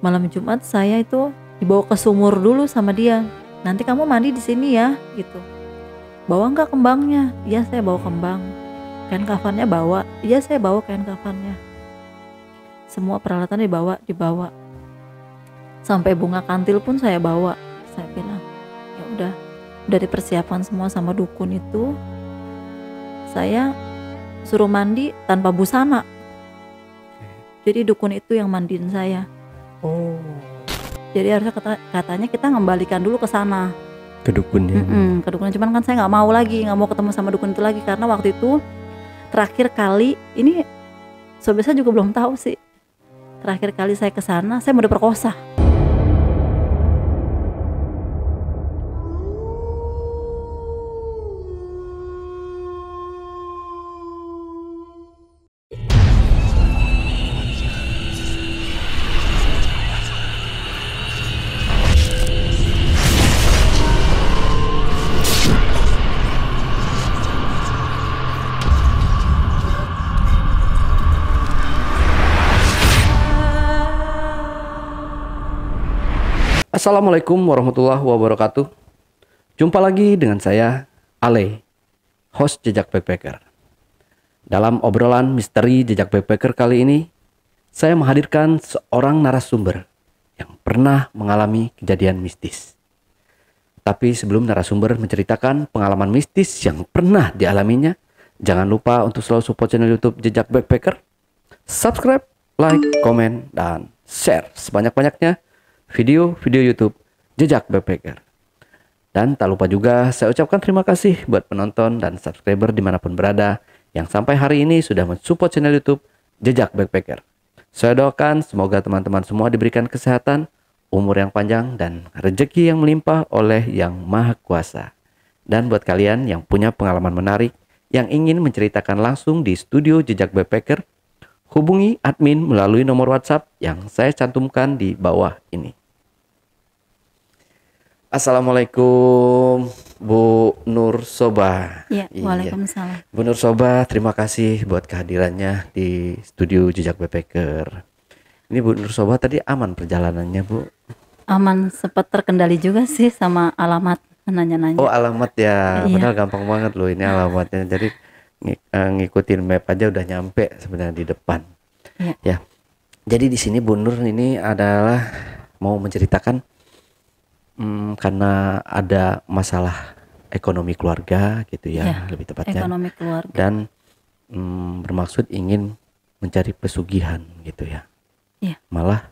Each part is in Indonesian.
Malam Jumat saya itu dibawa ke sumur dulu sama dia. Nanti kamu mandi di sini ya, gitu. Bawa nggak kembangnya? Iya saya bawa kembang. Kain kafannya bawa? Iya saya bawa kain kafannya. Semua peralatan dibawa. Sampai bunga kantil pun saya bawa. Saya bilang, ya udah dipersiapkan semua sama dukun itu. Saya suruh mandi tanpa busana. Jadi dukun itu yang mandiin saya. Oh. Jadi harusnya katanya kita ngembalikan dulu ke sana. Ke dukunnya. Ke dukunnya, cuman kan saya nggak mau ketemu sama dukun itu lagi karena waktu itu terakhir kali ini sobat saya juga belum tahu sih. Terakhir kali saya ke sana saya mau diperkosa. Assalamualaikum warahmatullahi wabarakatuh. Jumpa lagi dengan saya, Ale, host Jejak Backpacker. Dalam obrolan misteri Jejak Backpacker kali ini, saya menghadirkan seorang narasumber yang pernah mengalami kejadian mistis. Tapi sebelum narasumber menceritakan pengalaman mistis yang pernah dialaminya, jangan lupa untuk selalu support channel YouTube Jejak Backpacker, subscribe, like, komen, dan share sebanyak-banyaknya video-video YouTube Jejak Backpacker. Dan tak lupa juga saya ucapkan terima kasih buat penonton dan subscriber dimanapun berada yang sampai hari ini sudah mensupport channel YouTube Jejak Backpacker. Saya doakan semoga teman-teman semua diberikan kesehatan, umur yang panjang, dan rezeki yang melimpah oleh Yang Maha Kuasa. Dan buat kalian yang punya pengalaman menarik yang ingin menceritakan langsung di studio Jejak Backpacker, hubungi admin melalui nomor WhatsApp yang saya cantumkan di bawah ini. Assalamualaikum Bu Nur Soba. Ya, waalaikumsalam. Bu Nur Soba, terima kasih buat kehadirannya di studio Jejak Backpacker. Ini Bu Nur Soba tadi aman perjalanannya, Bu? Aman, sempat terkendali juga sih sama alamat nanya-nanya. Oh, alamat ya. Iya. Padahal gampang banget loh ini alamatnya. Jadi ngikutin map aja udah nyampe sebenarnya di depan. Iya. Ya. Jadi di sini Bu Nur ini adalah mau menceritakan karena ada masalah ekonomi keluarga gitu ya, lebih tepatnya. Ekonomi keluarga. Dan bermaksud ingin mencari pesugihan gitu ya. Iya. Malah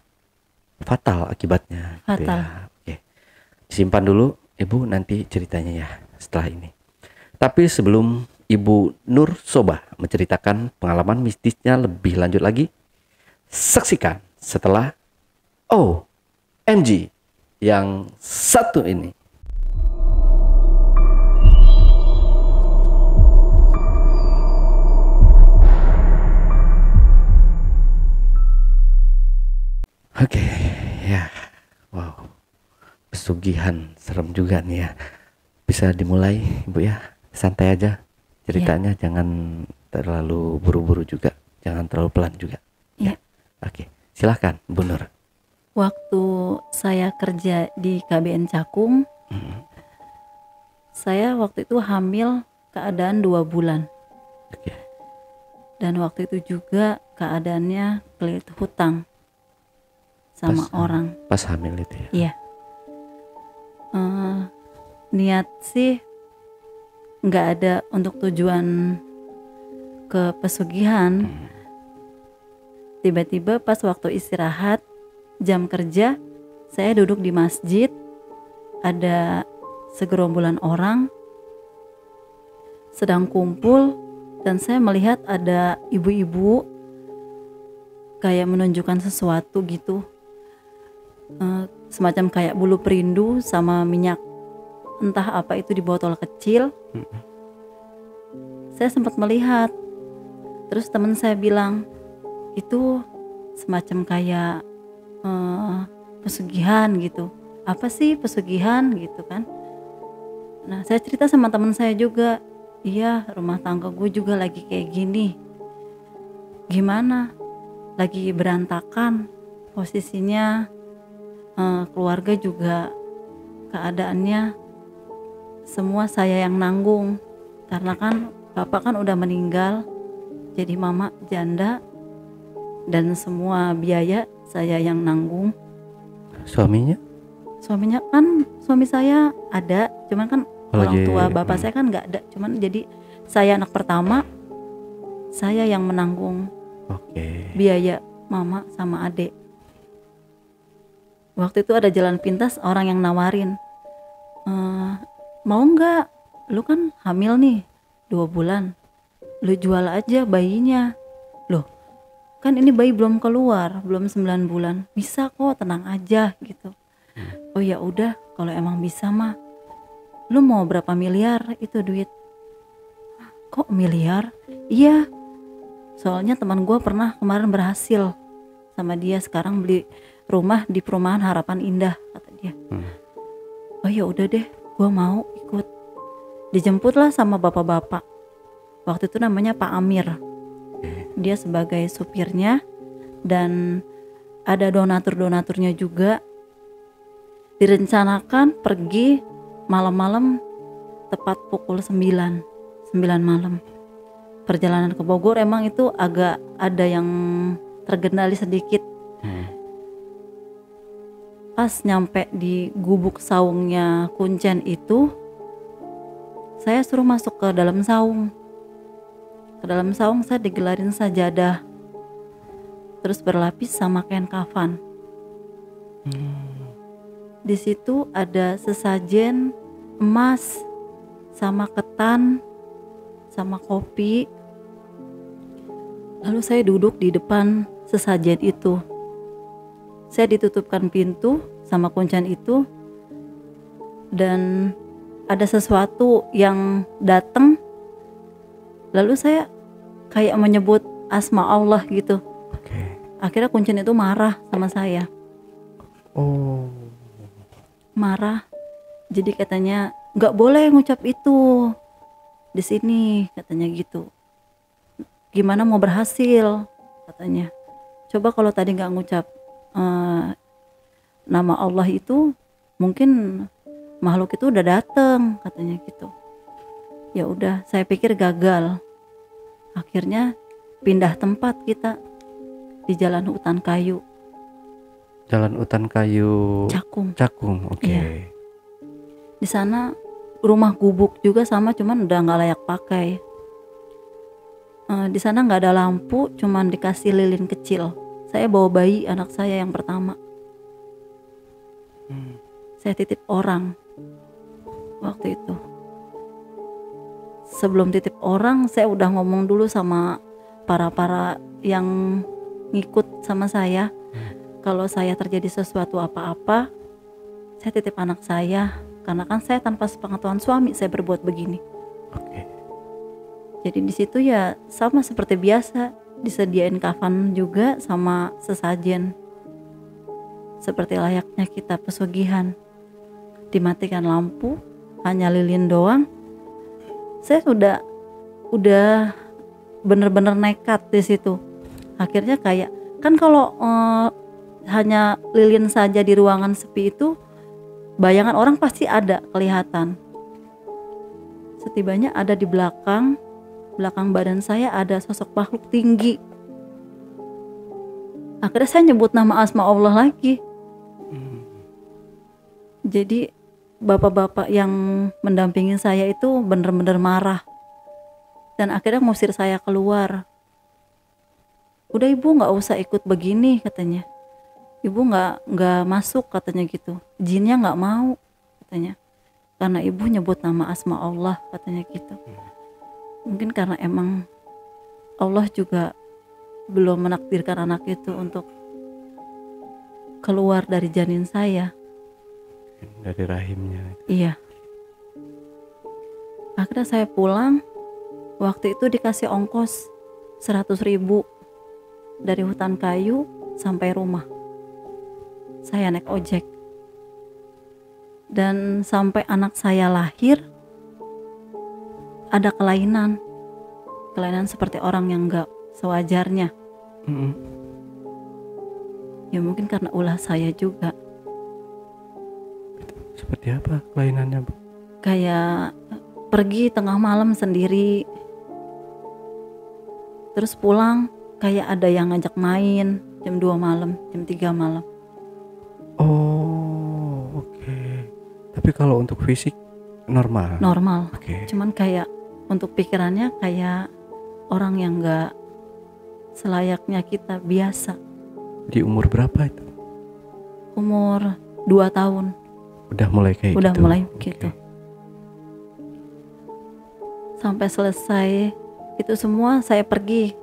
fatal akibatnya. Fatal. Gitu ya. Oke. Simpan dulu Ibu, nanti ceritanya ya setelah ini. Tapi sebelum Ibu Nur Soba menceritakan pengalaman mistisnya lebih lanjut lagi, saksikan setelah OMG yang satu ini. Oke, ya. Wow. Pesugihan serem juga nih ya. Bisa dimulai, Ibu ya. Santai aja ceritanya, jangan terlalu buru-buru juga, jangan terlalu pelan juga. Ya. Oke, silahkan Bu Nur. Waktu saya kerja di KBN Cakung, saya waktu itu hamil keadaan 2 bulan. Oke. Dan waktu itu juga keadaannya kelilit hutang sama orang. Pas hamil itu ya? Iya. Niat sih nggak ada untuk tujuan ke pesugihan. Tiba-tiba pas waktu istirahat jam kerja, saya duduk di masjid, ada segerombolan orang sedang kumpul dan saya melihat ada ibu-ibu kayak menunjukkan sesuatu gitu, semacam kayak bulu perindu sama minyak entah apa itu di botol kecil. Saya sempat melihat, terus teman saya bilang itu semacam kayak pesugihan gitu. Apa sih pesugihan gitu kan? Nah, saya cerita sama teman saya juga, iya rumah tangga gue juga lagi kayak gini. Gimana? Lagi berantakan posisinya, keluarga juga keadaannya semua saya yang nanggung, karena kan bapak kan udah meninggal, jadi mama janda dan semua biaya saya yang nanggung. Suaminya? Suaminya kan, suami saya ada, cuman kan orang jadi, tua bapak saya kan nggak ada, cuman jadi saya anak pertama, saya yang menanggung Oke. biaya mama sama adik. Waktu itu ada jalan pintas, orang yang nawarin, mau nggak, lu kan hamil nih 2 bulan, lu jual aja bayinya. Loh, kan ini bayi belum keluar, belum 9 bulan, bisa kok, tenang aja gitu. Oh ya udah, kalau emang bisa mah, lu mau berapa miliar itu duit? Kok miliar? Iya, soalnya teman gue pernah kemarin berhasil sama dia, sekarang beli rumah di perumahan Harapan Indah, kata dia. Oh ya udah deh, gue mau ikut. Dijemputlah sama bapak-bapak. Waktu itu namanya Pak Amir. Dia sebagai supirnya dan ada donatur-donaturnya juga. Direncanakan pergi malam-malam tepat pukul 9 malam. Perjalanan ke Bogor emang itu agak ada yang terkendali sedikit. Pas nyampe di gubuk saungnya Kuncen itu, saya suruh masuk ke dalam saung. Ke dalam saung saya digelarin sajadah, terus berlapis sama kain kafan. Di situ ada sesajen emas sama ketan sama kopi. Lalu saya duduk di depan sesajen itu. Saya ditutupkan pintu sama kuncen itu, dan ada sesuatu yang datang. Lalu saya kayak menyebut asma Allah gitu. Akhirnya kuncen itu marah sama saya. Marah. Jadi katanya nggak boleh ngucap itu di sini, katanya gitu. Gimana mau berhasil, katanya. Coba kalau tadi nggak ngucap nama Allah itu, mungkin makhluk itu udah datang, katanya gitu. Ya udah, saya pikir gagal. Akhirnya pindah tempat kita di jalan hutan kayu. Jalan hutan kayu Cakung. Oke. Iya. Di sana rumah gubuk juga sama, cuman udah nggak layak pakai. Di sana nggak ada lampu, cuman dikasih lilin kecil. Saya bawa bayi anak saya yang pertama. Saya titip orang waktu itu. Sebelum titip orang, saya udah ngomong dulu sama para yang ngikut sama saya. Kalau saya terjadi sesuatu apa-apa, saya titip anak saya, karena kan saya tanpa sepengetahuan suami saya berbuat begini. Jadi di situ ya sama seperti biasa, disediain kafan juga sama sesajen. Seperti layaknya kita pesugihan. Dimatikan lampu, hanya lilin doang. Saya udah bener-bener nekat di situ. Akhirnya kayak kan kalau hanya lilin saja di ruangan sepi itu, bayangan orang pasti ada kelihatan. Setibanya ada di belakang badan saya ada sosok makhluk tinggi. Akhirnya saya nyebut nama asma Allah lagi. Jadi bapak-bapak yang mendampingi saya itu bener-bener marah dan akhirnya ngusir saya keluar. Udah ibu nggak usah ikut begini, katanya. Ibu nggak masuk, katanya gitu. Jinnya nggak mau, katanya. Karena ibu nyebut nama asma Allah, katanya gitu. Mungkin karena emang Allah juga belum menakdirkan anak itu untuk keluar dari janin saya. Dari rahimnya. Iya. Akhirnya saya pulang. Waktu itu dikasih ongkos 100.000 dari hutan kayu sampai rumah. Saya naik ojek. Dan sampai anak saya lahir, ada kelainan seperti orang yang gak sewajarnya. Ya mungkin karena ulah saya juga. Seperti apa kelainannya, Bu? Kayak pergi tengah malam sendiri, terus pulang kayak ada yang ngajak main jam 2 malam, jam 3 malam. Oh, oke. Tapi kalau untuk fisik normal. Normal. Oke. Cuman kayak untuk pikirannya kayak orang yang gak selayaknya kita, biasa. Di umur berapa itu? Umur 2 tahun. Udah mulai kayak Udah gitu. mulai Oke. gitu. Sampai selesai itu semua saya pergi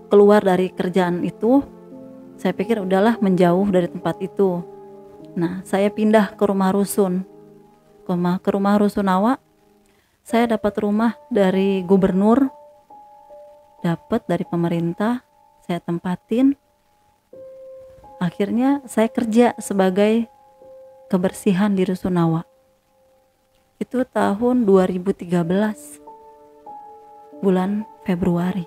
keluar dari kerjaan itu. Saya pikir udahlah menjauh dari tempat itu. Nah, saya pindah ke rumah rusun. Ke rumah rusunawa. Saya dapat rumah dari gubernur, dapat dari pemerintah, saya tempatin. Akhirnya saya kerja sebagai kebersihan di rusunawa. Itu tahun 2013, bulan Februari.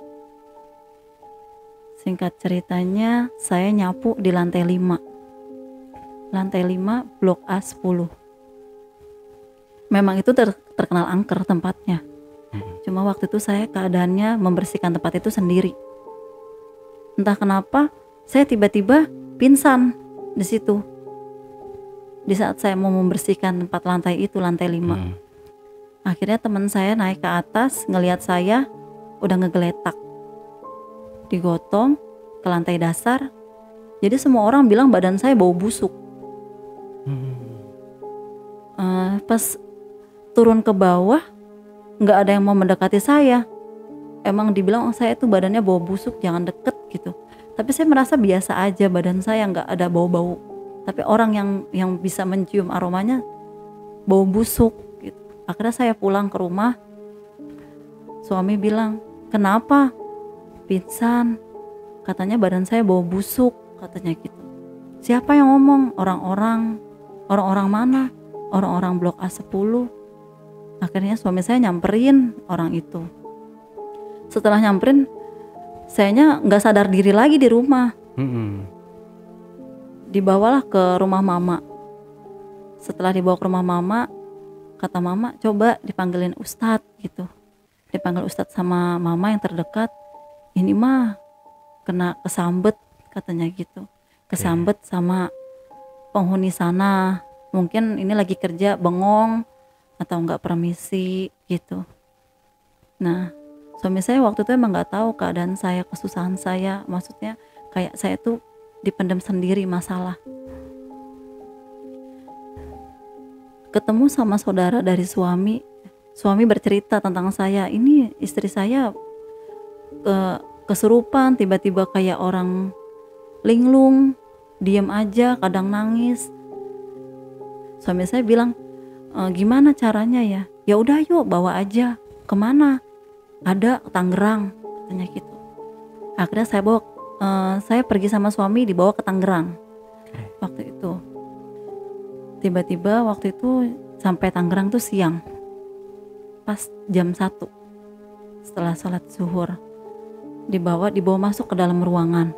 Singkat ceritanya, saya nyapu di lantai 5. Lantai 5 blok A10. Memang itu terkenal angker tempatnya. Cuma waktu itu saya keadaannya membersihkan tempat itu sendiri. Entah kenapa, saya tiba-tiba pingsan di situ. Di saat saya mau membersihkan tempat lantai itu, lantai 5. Akhirnya teman saya naik ke atas, ngelihat saya udah ngegeletak. Digotong ke lantai dasar. Jadi semua orang bilang badan saya bau busuk. Pas turun ke bawah, nggak ada yang mau mendekati saya. Emang dibilang saya tuh badannya bau busuk, jangan deket gitu. Tapi saya merasa biasa aja, badan saya nggak ada bau-bau. Tapi orang yang bisa mencium aromanya bau busuk gitu. Akhirnya saya pulang ke rumah. Suami bilang, kenapa? Pingsan. Katanya badan saya bau busuk, katanya gitu. Siapa yang ngomong? Orang-orang mana? Orang-orang blok A10. Akhirnya suami saya nyamperin orang itu. Setelah nyamperin, sayanya nggak sadar diri lagi di rumah. Dibawalah ke rumah mama. Setelah dibawa ke rumah mama, kata mama, coba dipanggilin ustadz gitu. Dipanggil ustadz sama mama yang terdekat. Ini mah kena kesambet, katanya gitu. Kesambet sama penghuni sana. Mungkin ini lagi kerja bengong atau nggak permisi gitu. Nah, suami saya waktu itu emang nggak tahu keadaan saya, kesusahan saya. Maksudnya kayak saya tuh dipendam sendiri masalah. Ketemu sama saudara dari suami bercerita tentang saya. Ini istri saya kesurupan, tiba-tiba kayak orang linglung, diam aja, kadang nangis. Suami saya bilang, gimana caranya ya? Ya udah yuk bawa aja. Kemana? Ada Tangerang, katanya gitu. Akhirnya saya pergi sama suami, dibawa ke Tangerang. Waktu itu tiba-tiba waktu itu sampai Tangerang tuh siang, pas jam 1 setelah sholat zuhur. Dibawa masuk ke dalam ruangan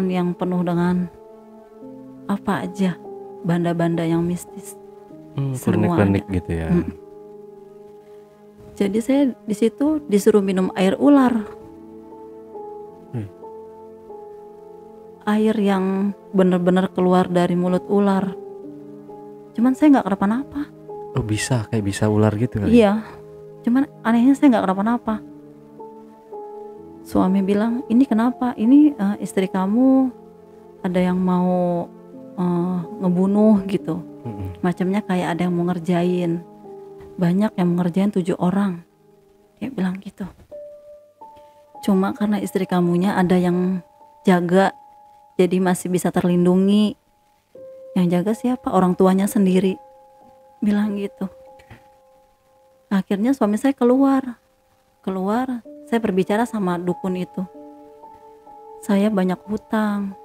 yang penuh dengan apa aja, banda-banda yang mistis. Klinik-klinik gitu ya. Jadi saya di situ disuruh minum air ular. Air yang benar-benar keluar dari mulut ular. Cuman saya nggak kenapa-napa. Oh bisa, kayak bisa ular gitu kali? Iya. Cuman anehnya saya nggak kenapa-napa. Suami bilang, ini kenapa? Ini istri kamu ada yang mau ngebunuh gitu. Macamnya kayak ada yang mau ngerjain. Banyak yang mau ngerjain 7 orang. Dia bilang gitu. Cuma karena istri kamunya ada yang jaga, jadi masih bisa terlindungi. Yang jaga siapa? Orang tuanya sendiri. Bilang gitu. Akhirnya suami saya keluar. Saya berbicara sama dukun itu. Saya banyak hutang.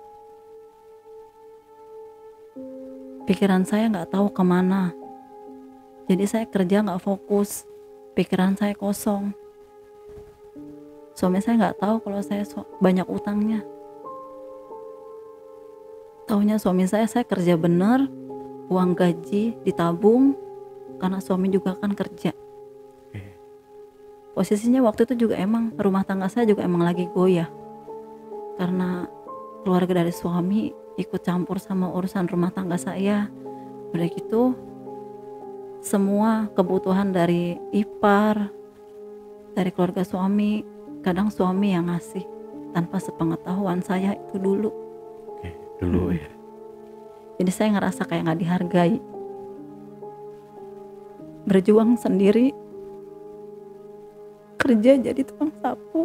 Pikiran saya gak tahu kemana. Jadi saya kerja gak fokus. Pikiran saya kosong. Suami saya gak tahu kalau saya banyak utangnya. Taunya suami saya kerja bener, uang gaji ditabung karena suami juga kan kerja. Posisinya waktu itu juga emang rumah tangga saya juga emang lagi goyah karena keluarga dari suami ikut campur sama urusan rumah tangga saya. Udah gitu semua kebutuhan dari ipar, dari keluarga suami, kadang suami yang ngasih tanpa sepengetahuan saya itu dulu. Dulu ya. Jadi saya ngerasa kayak gak dihargai. Berjuang sendiri, kerja jadi tukang sapu,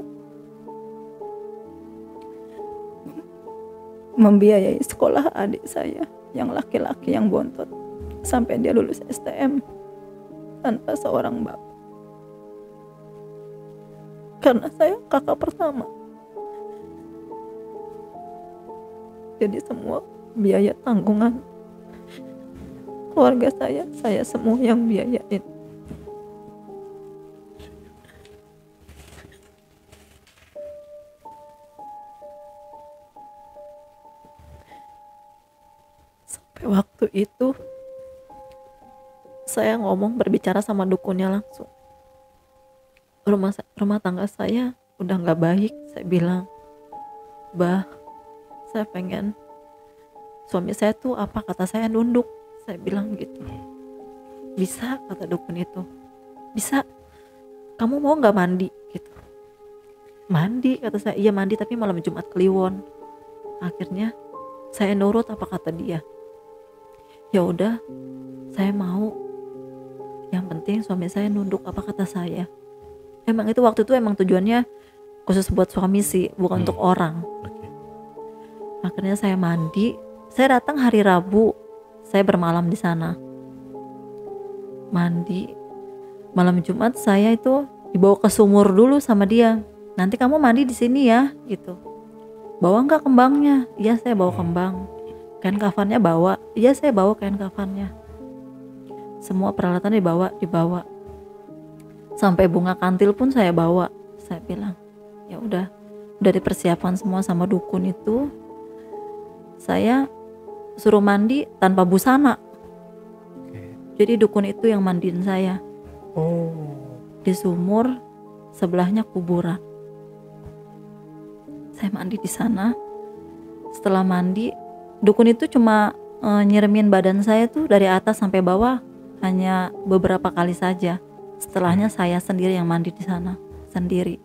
membiayai sekolah adik saya yang laki-laki yang bontot sampai dia lulus STM tanpa seorang bapak. Karena saya kakak pertama, jadi semua biaya tanggungan keluarga saya semua yang biayain. Sampai waktu itu saya ngomong berbicara sama dukunnya langsung. Rumah tangga saya udah nggak baik, saya bilang, "Bah, saya pengen suami saya tuh apa kata saya nunduk," saya bilang gitu. "Bisa," kata dukun itu, "bisa. Kamu mau nggak mandi?" gitu. "Mandi," kata saya. "Iya mandi, tapi malam Jumat Kliwon." Akhirnya saya nurut apa kata dia. Ya udah, saya mau. Yang penting suami saya nunduk apa kata saya. Emang itu waktu itu emang tujuannya khusus buat suami sih, bukan untuk orang. Akhirnya saya mandi. Saya datang hari Rabu, saya bermalam di sana. Mandi. Malam Jumat saya itu dibawa ke sumur dulu sama dia. "Nanti kamu mandi di sini ya," gitu. "Bawa nggak kembangnya?" "Iya, saya bawa kembang." "Kain kafannya bawa?" "Iya, saya bawa kain kafannya." Semua peralatan dibawa. Sampai bunga kantil pun saya bawa. Saya bilang, ya udah dipersiapkan semua sama dukun itu. Saya suruh mandi tanpa busana. Jadi dukun itu yang mandiin saya. Di sumur, sebelahnya kuburan. Saya mandi di sana. Setelah mandi, dukun itu cuma nyiremin badan saya tuh dari atas sampai bawah hanya beberapa kali saja. Setelahnya saya sendiri yang mandi di sana sendiri.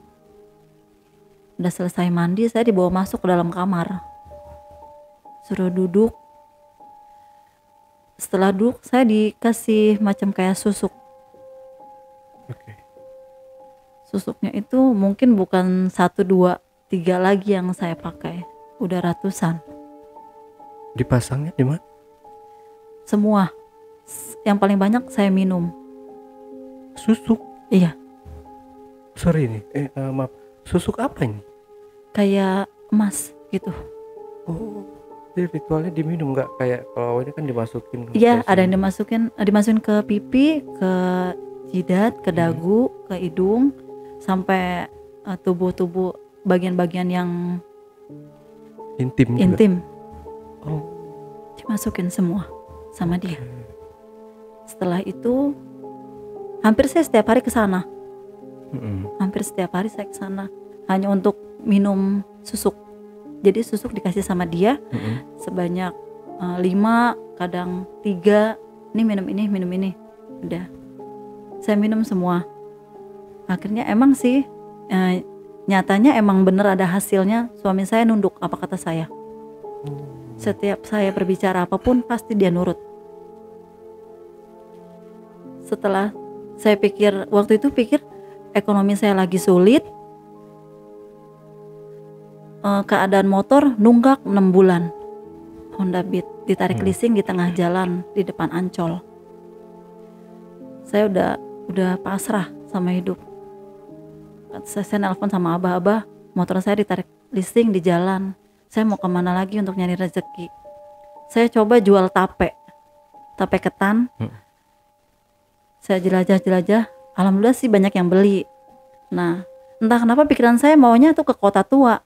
Udah selesai mandi, saya dibawa masuk ke dalam kamar. Suruh duduk. Setelah duduk, saya dikasih macam kayak susuk. Susuknya itu mungkin bukan 1, 2, 3 lagi yang saya pakai. Udah ratusan. Dipasangnya di mana? Semua. Yang paling banyak saya minum. Susuk? Iya. Sorry nih, maaf. Susuk apa ini? Kayak emas gitu. Jadi ritualnya diminum, nggak kayak kalau ini kan dimasukin? Iya, ada yang dimasukin ke pipi, ke jidat, ke dagu, ke hidung, sampai tubuh bagian-bagian yang intim. Dimasukin semua sama dia. Setelah itu hampir saya setiap hari ke sana. Hampir setiap hari saya ke sana hanya untuk minum susuk. Jadi susuk dikasih sama dia sebanyak 5, kadang 3. Ini minum ini. Udah. Saya minum semua. Akhirnya emang sih nyatanya emang bener ada hasilnya. Suami saya nunduk apa kata saya. Setiap saya berbicara apapun pasti dia nurut. Setelah saya waktu itu pikir ekonomi saya lagi sulit, keadaan motor nunggak 6 bulan, Honda Beat ditarik leasing di tengah jalan di depan Ancol. Saya udah pasrah sama hidup. Saya nelpon sama abah, motor saya ditarik leasing di jalan, saya mau kemana lagi untuk nyari rezeki. Saya coba jual tape ketan. Saya jelajah, alhamdulillah sih banyak yang beli. Nah, entah kenapa pikiran saya maunya tuh ke Kota Tua.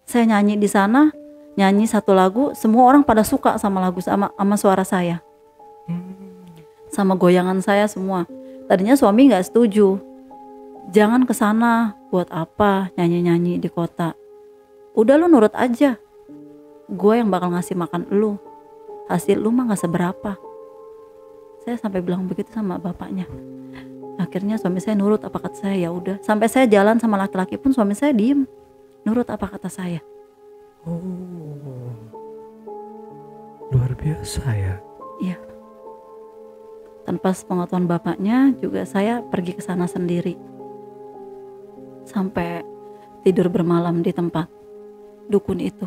Saya nyanyi di sana, nyanyi satu lagu, semua orang pada suka sama lagu sama suara saya. sama goyangan saya semua. Tadinya suami nggak setuju, jangan ke sana, buat apa nyanyi-nyanyi di kota. Udah lu nurut aja, gue yang bakal ngasih makan lu, hasil lu mah nggak seberapa. Saya sampai bilang begitu sama bapaknya. Akhirnya suami saya nurut apa kata saya, ya udah. Sampai saya jalan sama laki-laki pun suami saya diem, nurut apa kata saya. Oh, luar biasa ya. Iya. Tanpa sepengetahuan bapaknya juga saya pergi ke sana sendiri. Sampai tidur bermalam di tempat dukun itu.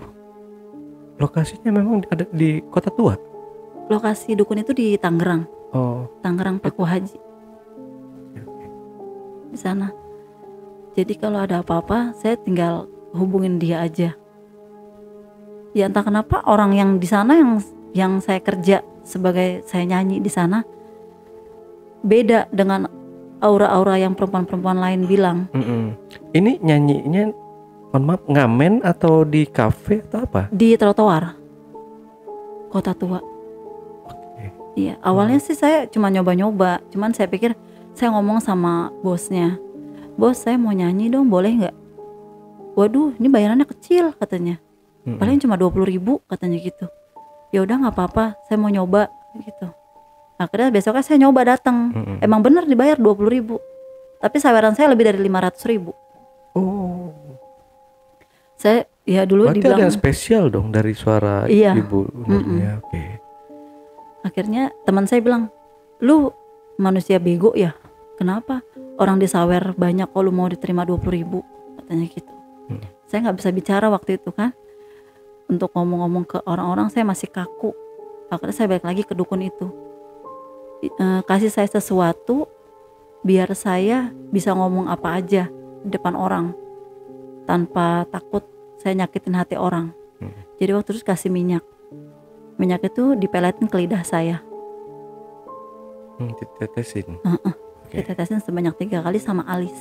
Lokasinya memang ada di Kota Tua? Lokasi dukun itu di Tangerang. Oh, Tangerang Paku Haji. Di sana. Jadi kalau ada apa-apa saya tinggal hubungin dia aja. Ya entah kenapa orang yang di sana yang saya kerja sebagai saya nyanyi di sana beda dengan aura-aura yang perempuan-perempuan lain bilang. Ini nyanyinya, mohon maaf, ngamen atau di kafe atau apa? Di trotoar Kota Tua. Iya, awalnya sih saya cuma nyoba-nyoba, cuman saya pikir saya ngomong sama bosnya, bos saya mau nyanyi dong, boleh nggak? Waduh, ini bayarannya kecil katanya, paling cuma 20.000 katanya gitu. Ya udah nggak apa-apa, saya mau nyoba gitu. Akhirnya besoknya saya nyoba datang, emang bener dibayar 20.000, tapi saweran saya lebih dari 500.000. Oh, Saya ya dulu berarti dibilang ada yang spesial dong dari suara Iya. ibu. Ya, oke. Akhirnya teman saya bilang, lu manusia bego ya, kenapa orang disawer banyak kok lu mau diterima 20.000, katanya gitu. Saya nggak bisa bicara waktu itu kan, untuk ngomong-ngomong ke orang-orang saya masih kaku. Akhirnya saya balik lagi ke dukun itu, kasih saya sesuatu biar saya bisa ngomong apa aja di depan orang tanpa takut saya nyakitin hati orang. Jadi waktu itu kasih minyak itu dipeletin ke lidah saya. Ditetesin. Ditetesin sebanyak 3 kali sama alis.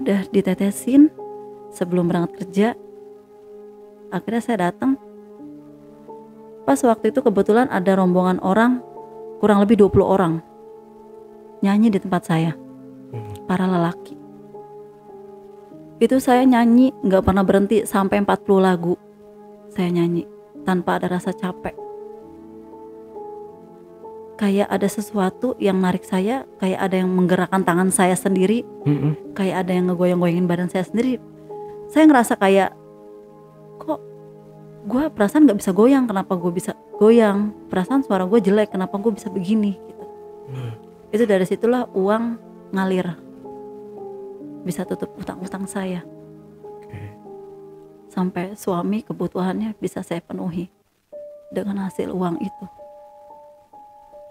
Udah ditetesin sebelum berangkat kerja. Akhirnya saya datang. Pas waktu itu kebetulan ada rombongan orang, kurang lebih 20 orang nyanyi di tempat saya, para lelaki. Itu saya nyanyi gak pernah berhenti sampai 40 lagu saya nyanyi tanpa ada rasa capek. Kayak ada sesuatu yang narik saya, kayak ada yang menggerakkan tangan saya sendiri, kayak ada yang ngegoyang-goyangin badan saya sendiri. Saya ngerasa kayak, kok gue perasaan gak bisa goyang, kenapa gue bisa goyang? Perasaan suara gue jelek, kenapa gue bisa begini? Gitu. Itu dari situlah uang ngalir, bisa tutup utang-utang saya. Sampai suami kebutuhannya bisa saya penuhi dengan hasil uang itu.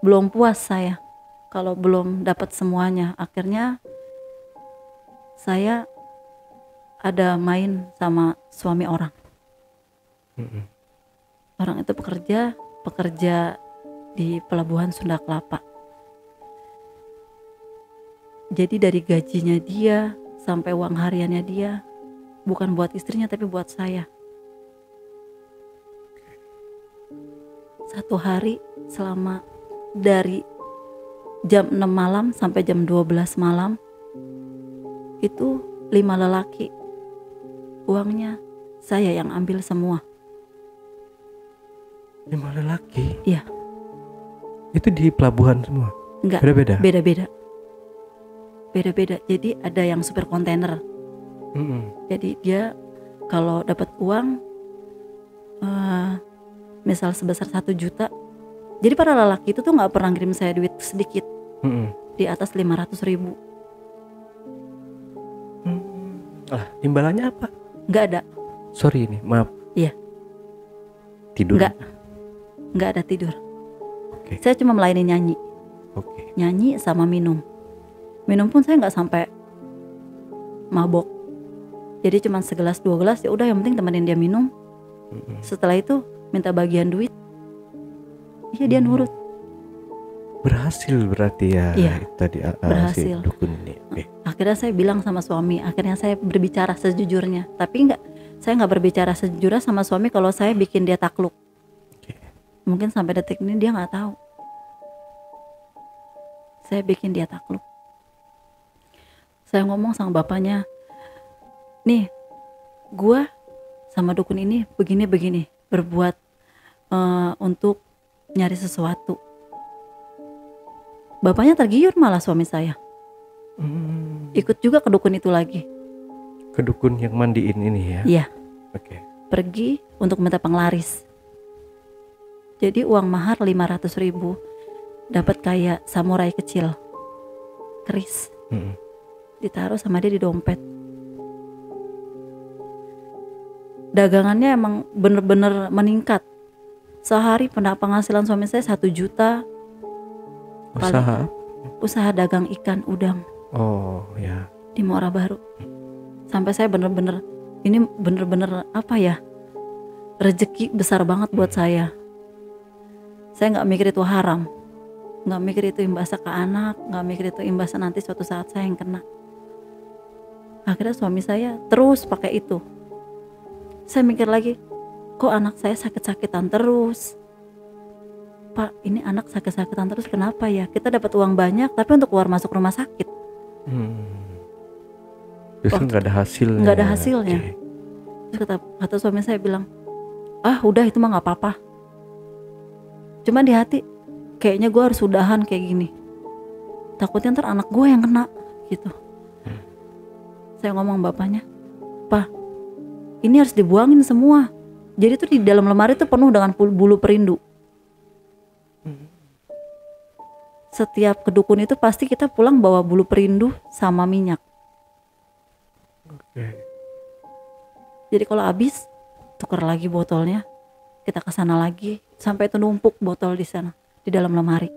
Belum puas saya kalau belum dapat semuanya. Akhirnya saya ada main sama suami orang. Orang itu pekerja di pelabuhan Sunda Kelapa. Jadi dari gajinya dia sampai uang hariannya dia bukan buat istrinya tapi buat saya. Satu hari selama dari jam 6 malam sampai jam 12 malam itu 5 lelaki. Uangnya saya yang ambil semua. 5 lelaki? Iya. Itu di pelabuhan semua? Enggak, beda-beda? Beda-beda. Jadi ada yang supir kontainer. Jadi dia kalau dapat uang misal sebesar 1 juta, jadi para lelaki itu tuh nggak pernah kirim saya duit sedikit, di atas 500.000. Imbalannya apa? Nggak ada. Sorry ini, maaf. Iya. Tidur? Nggak ada tidur. Saya cuma melayani nyanyi. Nyanyi sama minum. Minum pun saya nggak sampai mabok. Jadi cuma segelas 2 gelas, ya udah yang penting temenin dia minum. Setelah itu minta bagian duit. Iya, dia nurut. Berhasil berarti ya. Iya, tadi berhasil. si dukun ini. Akhirnya saya bilang sama suami, akhirnya saya berbicara sejujurnya. Tapi saya nggak berbicara sejujurnya sama suami kalau saya bikin dia takluk. Mungkin sampai detik ini dia nggak tahu. Saya bikin dia takluk. Saya ngomong sama bapaknya, nih gua sama dukun ini begini berbuat untuk nyari sesuatu. Bapaknya tergiur malah suami saya. Ikut juga ke dukun itu lagi. Ke dukun yang mandiin ini ya? Iya. Oke. Pergi untuk minta penglaris. Jadi uang mahar 500.000 dapat kayak samurai kecil, keris, ditaruh sama dia di dompet. Dagangannya emang bener-bener meningkat. Sehari penghasilan suami saya 1 juta. Usaha? Usaha dagang ikan udang. Oh ya. Di Muara Baru. Sampai saya bener-bener, ini bener-bener apa ya, rezeki besar banget buat saya. Saya nggak mikir itu haram, nggak mikir itu imbasnya ke anak, nggak mikir itu imbasnya nanti suatu saat saya yang kena. Akhirnya suami saya terus pakai itu. Saya mikir lagi, kok anak saya sakit-sakitan terus? Pak, ini anak sakit-sakitan terus kenapa ya? Kita dapat uang banyak tapi untuk keluar masuk rumah sakit. Justru nggak ada hasilnya. Nggak ada hasilnya. Okay. Terus kata suami saya bilang, udah itu mah nggak apa-apa. Cuma di hati, kayaknya gue harus udahan kayak gini. Takutnya ntar anak gue yang kena gitu. Saya ngomong bapaknya, Pak, ini harus dibuangin semua. Jadi tuh di dalam lemari tuh penuh dengan bulu perindu. Setiap ke dukun itu pasti kita pulang bawa bulu perindu sama minyak. Oke. Jadi kalau habis, tukar lagi botolnya, kita ke sana lagi sampai itu numpuk botol di sana di dalam lemari.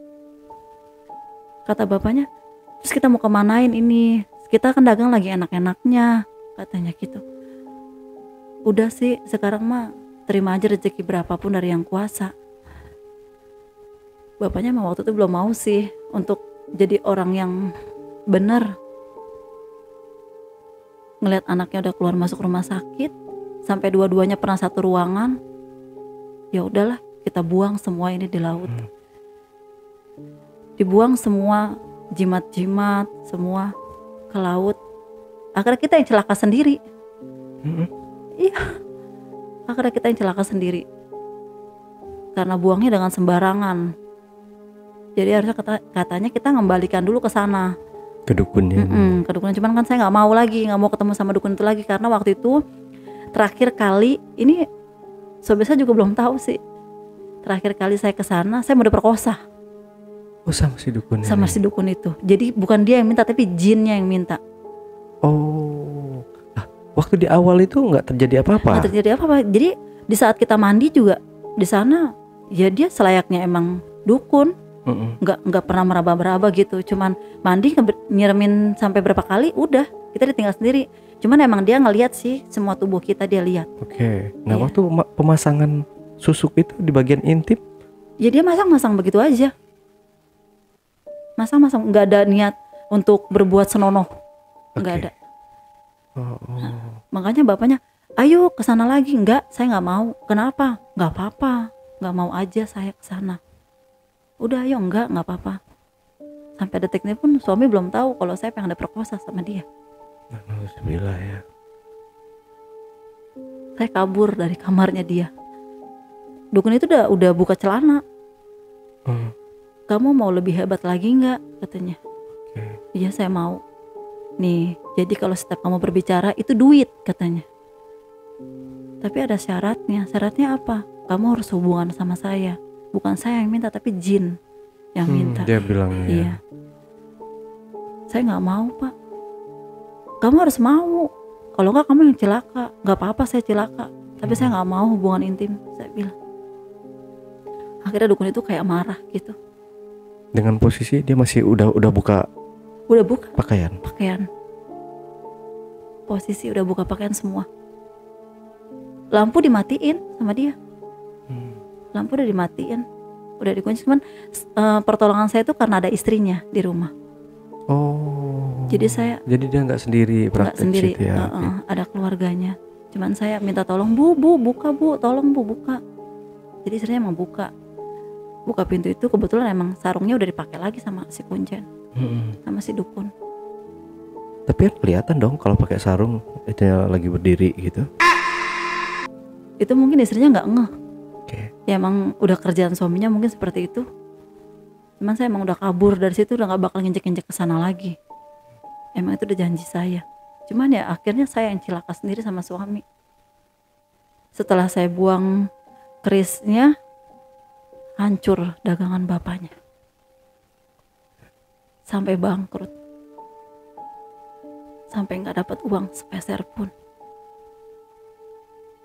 Kata bapaknya, terus kita mau kemanain ini? Kita kan dagang lagi enak-enaknya, katanya gitu. Udah sih, sekarang mah terima aja rezeki berapapun dari yang kuasa. Bapaknya mah waktu itu belum mau sih untuk jadi orang yang benar. Ngelihat anaknya udah keluar masuk rumah sakit, sampai dua-duanya pernah satu ruangan. Ya udahlah, kita buang semua ini di laut. Dibuang semua jimat-jimat, semua ke laut. Akhirnya kita yang celaka sendiri. Iya, akhirnya kita yang celaka sendiri karena buangnya dengan sembarangan. Jadi harusnya katanya kita ngembalikan dulu ke sana, ke dukunnya. Ke dukunnya. Cuman kan saya nggak mau ketemu sama dukun itu lagi karena waktu itu terakhir kali ini saya juga belum tahu sih. Terakhir kali saya ke sana, saya mau diperkosa. Oh, sama si dukun. Sama si dukun itu. Jadi bukan dia yang minta, tapi jinnya yang minta. Oh, waktu di awal itu nggak terjadi apa-apa. Nggak terjadi apa-apa. Jadi di saat kita mandi juga di sana, ya dia selayaknya emang dukun. Nggak pernah meraba-raba gitu. Cuman mandi nyiremin sampai berapa kali, udah kita ditinggal sendiri. Cuman emang dia ngelihat sih semua tubuh kita, dia lihat. Oke. Nah, waktu pemasangan susuk itu di bagian intim, ya dia masang-masang begitu aja. Masang-masang, nggak ada niat untuk berbuat senonoh, nggak ada. Nah, makanya bapaknya, ayo kesana lagi. Enggak, saya nggak mau. Kenapa? Nggak apa-apa, nggak mau aja saya kesana. Udah ayo, nggak apa-apa. Sampai detik ini pun suami belum tahu kalau saya pengen diperkosa sama dia. Alhamdulillah ya. Saya kabur dari kamarnya dia. Dukun itu udah buka celana. Kamu mau lebih hebat lagi nggak? Katanya. Iya, saya mau. Nih, jadi kalau setiap kamu berbicara itu duit, katanya. Tapi ada syaratnya. Syaratnya apa? Kamu harus hubungan sama saya. Bukan saya yang minta, tapi jin yang minta. Dia bilangnya. Iya. Saya nggak mau, Pak. Kamu harus mau. Kalau nggak kamu yang celaka. Nggak apa-apa saya celaka. Tapi saya nggak mau hubungan intim, saya bilang. Akhirnya dukun itu kayak marah gitu. Dengan posisi dia masih udah buka. Udah buka. Pakaian. Posisi udah buka pakaian semua. Lampu dimatiin sama dia. Lampu udah dimatiin, udah dikunci. Cuman pertolongan saya itu karena ada istrinya di rumah. Oh. Jadi dia nggak sendiri praktek sendiri, situ ya. ada keluarganya. Cuman saya minta tolong, bu buka bu, tolong bu buka. Jadi istrinya emang buka pintu itu, kebetulan emang sarungnya udah dipakai lagi sama si kuncen. sama si dukun. Tapi kan kelihatan dong kalau pakai sarung itu lagi berdiri gitu. Itu mungkin istrinya nggak ngeh. Oke. Ya emang udah kerjaan suaminya mungkin seperti itu. Cuman saya emang udah kabur dari situ, udah nggak bakal nginjek-nginjek ke sana lagi. Emang itu udah janji saya. Cuman ya akhirnya saya yang cilaka sendiri sama suami. Setelah saya buang kerisnya, hancur dagangan bapaknya. Sampai bangkrut. Sampai nggak dapat uang sepeser pun.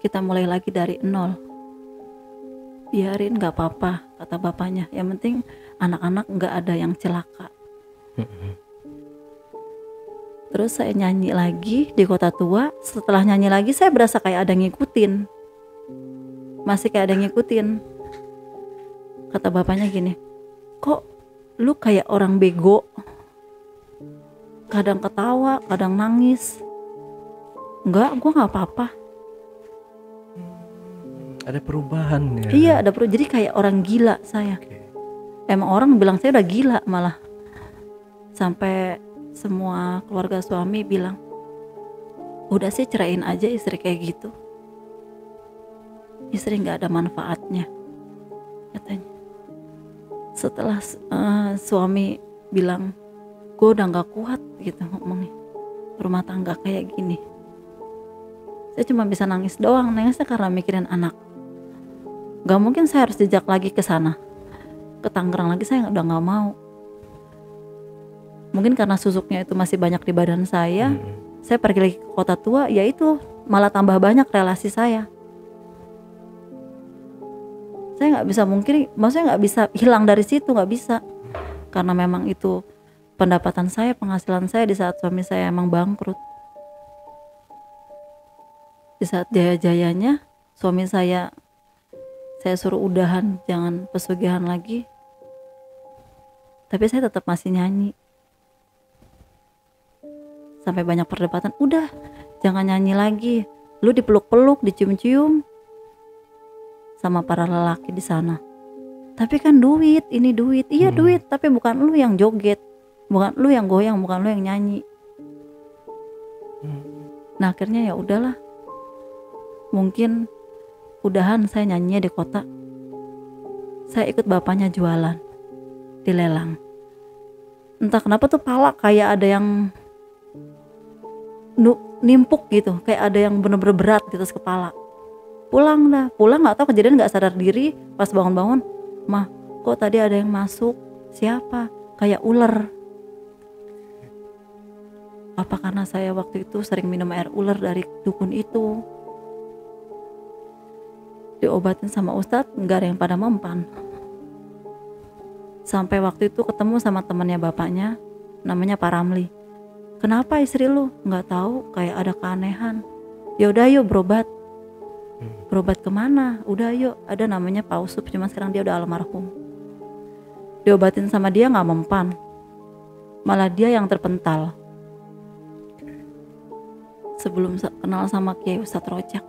Kita mulai lagi dari nol. Biarin nggak apa-apa, kata bapaknya. Yang penting anak-anak nggak ada yang celaka. Terus saya nyanyi lagi di Kota Tua. Setelah nyanyi lagi saya berasa kayak ada yang ngikutin. Masih kayak ada yang ngikutin. Kata bapaknya gini, kok lu kayak orang bego? Kadang ketawa, kadang nangis. Enggak, gua nggak apa-apa. Ada perubahan ya. Iya, ada jadi kayak orang gila saya. Emang orang bilang saya udah gila malah. Sampai semua keluarga suami bilang, udah sih ceraiin aja istri kayak gitu. Istri nggak ada manfaatnya, katanya. Setelah suami bilang, gue udah nggak kuat gitu ngomongnya, rumah tangga kayak gini. Saya cuma bisa nangis doang, nangisnya karena mikirin anak. Gak mungkin saya harus jejak lagi ke sana, ke Tangerang lagi, saya udah nggak mau. Mungkin karena susuknya itu masih banyak di badan saya pergi lagi ke Kota Tua, yaitu malah tambah banyak relasi saya. Saya nggak bisa mungkin, maksudnya nggak bisa hilang dari situ, nggak bisa, karena memang itu pendapatan saya, penghasilan saya di saat suami saya emang bangkrut. Di saat jaya-jayanya suami saya suruh udahan, jangan pesugihan lagi, tapi saya tetap masih nyanyi. Sampai banyak perdebatan, udah jangan nyanyi lagi, lu dipeluk-peluk, dicium-cium sama para lelaki di sana. Tapi kan duit, ini duit, iya duit, tapi bukan lu yang joget, bukan lu yang goyang, bukan lu yang nyanyi. Nah akhirnya ya udahlah, mungkin udahan saya nyanyinya di kota. Saya ikut bapaknya jualan di lelang. Entah kenapa tuh pala kayak ada yang nimpuk gitu, kayak ada yang bener-bener berat di atas kepala. Pulang nggak tahu kejadian, nggak sadar diri. Pas bangun-bangun, mah kok tadi ada yang masuk, siapa? Kayak ular. Apa karena saya waktu itu sering minum air ular dari dukun itu? Diobatin sama ustadz, nggak ada yang pada mempan. Sampai waktu itu ketemu sama temannya bapaknya, namanya Pak Ramli. Kenapa istri lu? Nggak tahu, kayak ada keanehan. Ya udah yuk berobat. Berobat kemana? Udah yuk, ada namanya Pak Usup, cuma sekarang dia udah almarhum. Diobatin sama dia nggak mempan, malah dia yang terpental. Sebelum kenal sama Kiai Ustadz Rojak,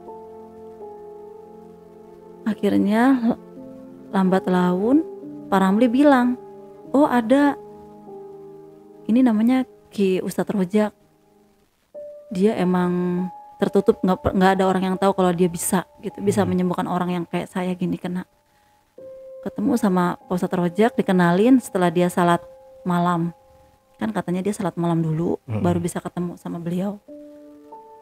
akhirnya lambat laun Pak Ramli bilang, oh ada, ini namanya Kiai Ustadz Rojak, dia emang tertutup, nggak ada orang yang tahu kalau dia bisa gitu, bisa menyembuhkan orang yang kayak saya gini kena. Ketemu sama Pak Ustadz Rojak, dikenalin setelah dia salat malam, kan katanya dia salat malam dulu baru bisa ketemu sama beliau.